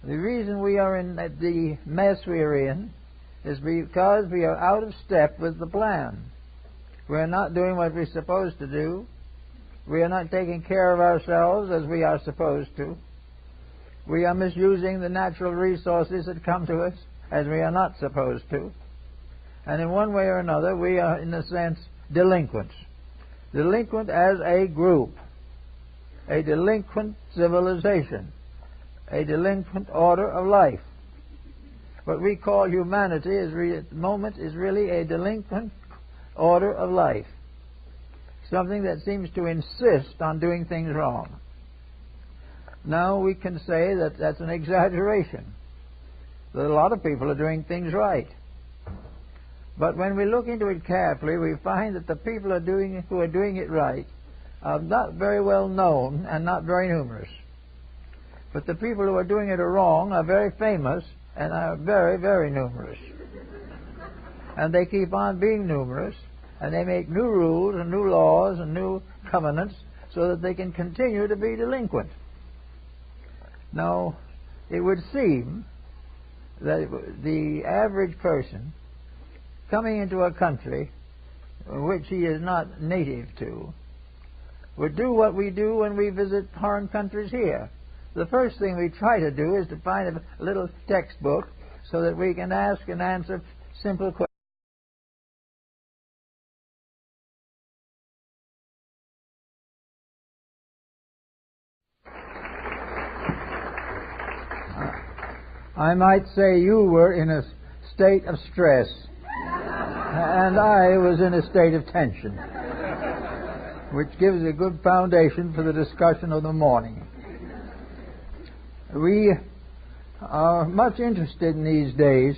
The reason we are in the mess we are in is because we are out of step with the plan. We are not doing what we're supposed to do. We are not taking care of ourselves as we are supposed to. We are misusing the natural resources that come to us as we are not supposed to. And in one way or another, we are, in a sense, delinquents. Delinquent as a group. A delinquent civilization. A delinquent order of life. What we call humanity at the moment is really a delinquent order of life. Something that seems to insist on doing things wrong. Now we can say that that's an exaggeration. That a lot of people are doing things right. But when we look into it carefully, we find that the people who are doing it right are not very well known and not very numerous. But the people who are doing it wrong are very famous and are very, very numerous. And they keep on being numerous, and they make new rules and new laws and new covenants so that they can continue to be delinquent. Now, it would seem that the average person coming into a country which he is not native to would do what we do when we visit foreign countries here. The first thing we try to do is to find a little textbook so that we can ask and answer simple questions. I might say you were in a state of stress, and I was in a state of tension, which gives a good foundation for the discussion of the morning. We are much interested in these days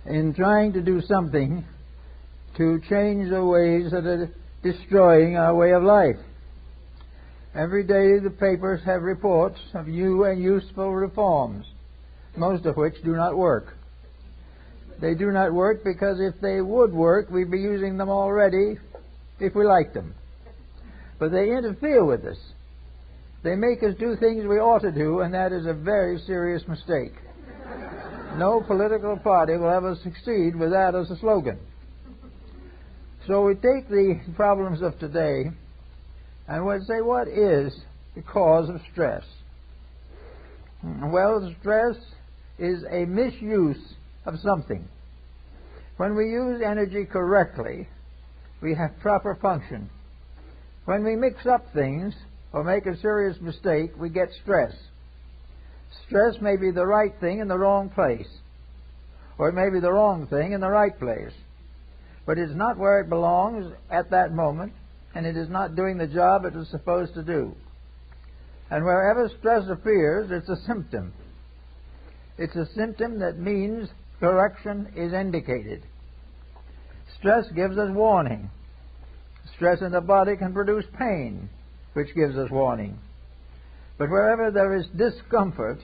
in trying to do something to change the ways that are destroying our way of life. Every day the papers have reports of new and useful reforms, most of which do not work. They do not work because if they would work, we'd be using them already if we liked them. But they interfere with us. They make us do things we ought to do, and that is a very serious mistake. No political party will ever succeed with that as a slogan. So we take the problems of today and we'll say, what is the cause of stress? Well, stress is a misuse of something. When we use energy correctly, we have proper function. When we mix up things or make a serious mistake, we get stress. Stress may be the right thing in the wrong place, or it may be the wrong thing in the right place. But it's not where it belongs at that moment, and it is not doing the job it is supposed to do. And wherever stress appears, it's a symptom. It's a symptom that means correction is indicated. Stress gives us warning. Stress in the body can produce pain, which gives us warning. But wherever there is discomfort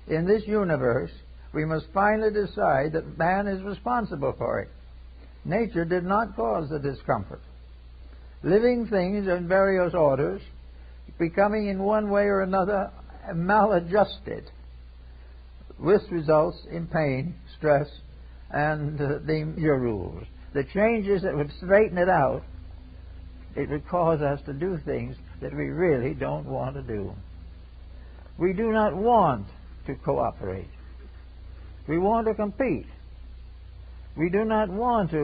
in this universe, we must finally decide that man is responsible for it. Nature did not cause the discomfort. Living things in various orders, becoming in one way or another maladjusted. This results in pain, stress, and your rules. The changes that would straighten it out, it would cause us to do things that we really don't want to do. We do not want to cooperate. We want to compete. We do not want to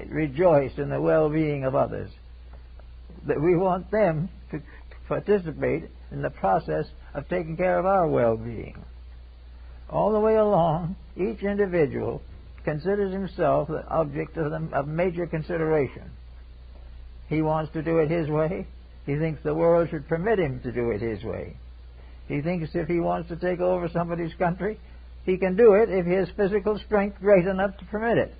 rejoice in the well-being of others. That we want them to participate in the process of taking care of our well-being. All the way along, each individual considers himself the object of major consideration. He wants to do it his way. He thinks the world should permit him to do it his way. He thinks if he wants to take over somebody's country, he can do it if he has physical strength great enough to permit it.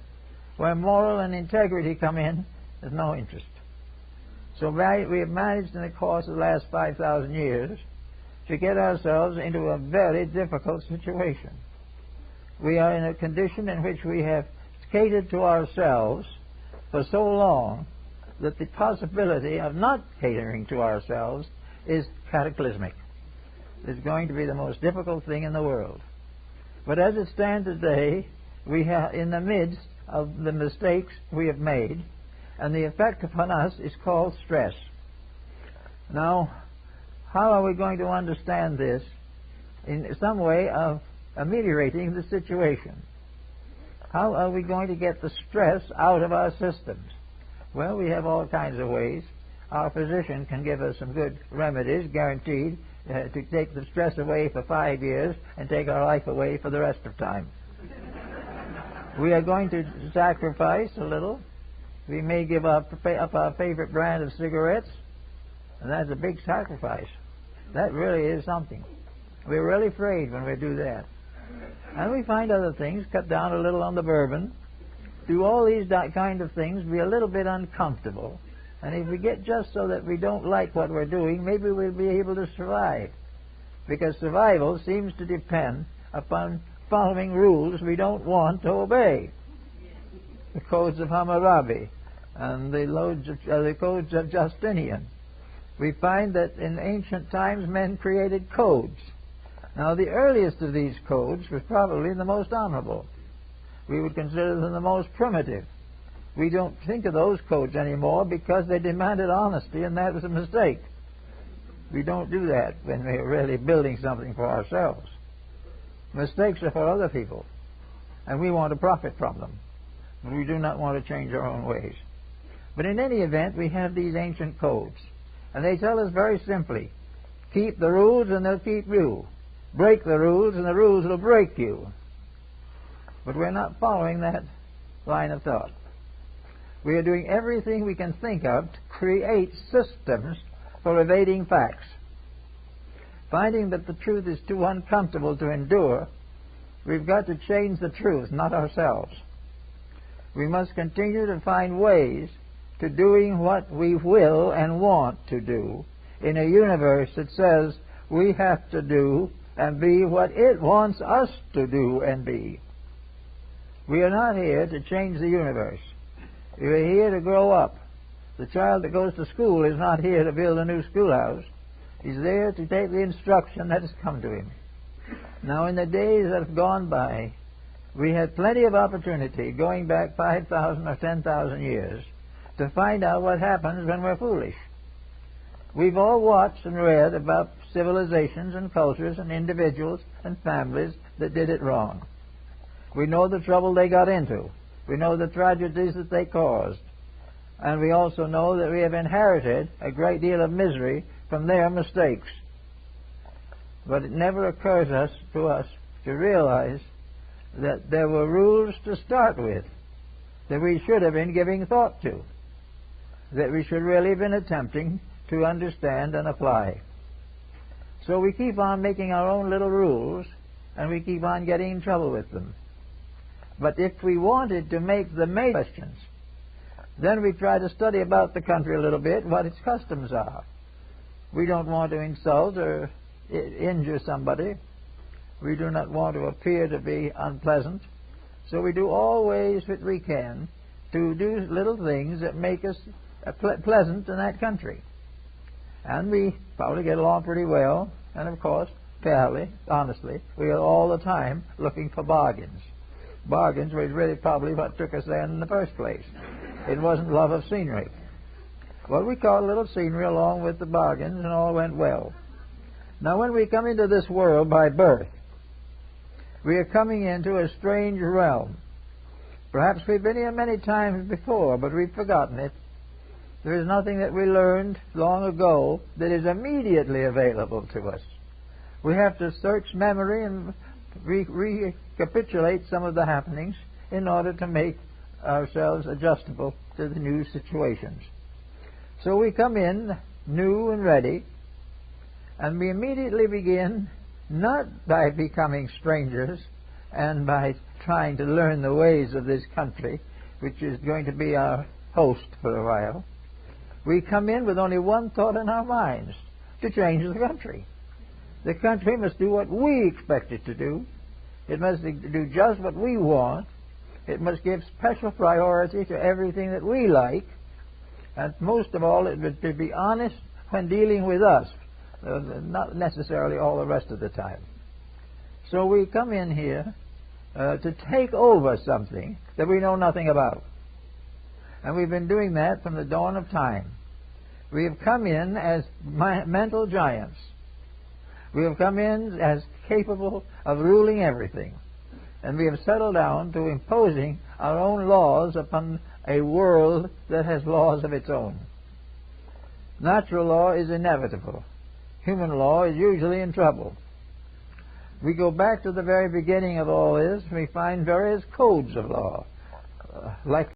Where moral and integrity come in, there's no interest. So we have managed in the course of the last 5,000 years to get ourselves into a very difficult situation. We are in a condition in which we have catered to ourselves for so long that the possibility of not catering to ourselves is cataclysmic. It's going to be the most difficult thing in the world. But as it stands today, we are in the midst of the mistakes we have made, and the effect upon us is called stress. Now, how are we going to understand this in some way of ameliorating the situation? How are we going to get the stress out of our systems? Well, we have all kinds of ways. Our physician can give us some good remedies, guaranteed, to take the stress away for 5 years and take our life away for the rest of time. We are going to sacrifice a little. We may give up our favorite brand of cigarettes, and that's a big sacrifice. That really is something. We're really afraid when we do that. And we find other things, cut down a little on the bourbon, do all these kind of things, be a little bit uncomfortable. And if we get just so that we don't like what we're doing, maybe we'll be able to survive. Because survival seems to depend upon following rules we don't want to obey. The codes of Hammurabi and the codes of Justinian. We find that in ancient times men created codes. Now the earliest of these codes was probably the most honorable. We would consider them the most primitive. We don't think of those codes anymore because they demanded honesty, and that was a mistake. We don't do that when we're really building something for ourselves. Mistakes are for other people, and we want to profit from them. We do not want to change our own ways. But in any event, we have these ancient codes, and they tell us very simply, keep the rules and they'll keep you. break the rules and the rules will break you. But we're not following that line of thought. We are doing everything we can think of to create systems for evading facts. Finding that the truth is too uncomfortable to endure, we've got to change the truth, not ourselves. We must continue to find ways to doing what we will and want to do in a universe that says we have to do and be what it wants us to do and be. We are not here to change the universe. We are here to grow up. The child that goes to school is not here to build a new schoolhouse. He's there to take the instruction that has come to him. Now, in the days that have gone by, we had plenty of opportunity, going back 5,000 or 10,000 years, to find out what happens when we're foolish. We've all watched and read about civilizations and cultures and individuals and families that did it wrong. We know the trouble they got into. We know the tragedies that they caused. And we also know that we have inherited a great deal of misery from their mistakes. But it never occurs to us to realize that there were rules to start with that we should have been giving thought to, that we should really have been attempting to understand and apply. So we keep on making our own little rules, and we keep on getting in trouble with them. But if we wanted to make the main questions, then we try to study about the country a little bit, what its customs are. We don't want to insult or injure somebody. We do not want to appear to be unpleasant. So we do all ways that we can to do little things that make us pleasant in that country. And we probably get along pretty well, and of course, fairly, honestly, we are all the time looking for bargains. Bargains was really probably what took us there in the first place. It wasn't love of scenery. Well, we caught a little scenery along with the bargains, and all went well. Now, when we come into this world by birth, we are coming into a strange realm. Perhaps we've been here many times before, but we've forgotten it. There is nothing that we learned long ago that is immediately available to us. We have to search memory and recapitulate some of the happenings in order to make ourselves adjustable to the new situations. So we come in new and ready, and we immediately begin not by becoming strangers and by trying to learn the ways of this country, which is going to be our host for a while. We come in with only one thought in our minds: to change the country. The country must do what we expect it to do. It must do just what we want. It must give special priority to everything that we like. And most of all, it must be honest when dealing with us, not necessarily all the rest of the time. So we come in here to take over something that we know nothing about. And we've been doing that from the dawn of time. We have come in as mental giants. We have come in as capable of ruling everything. And we have settled down to imposing our own laws upon a world that has laws of its own. Natural law is inevitable. Human law is usually in trouble. We go back to the very beginning of all this, and we find various codes of law, like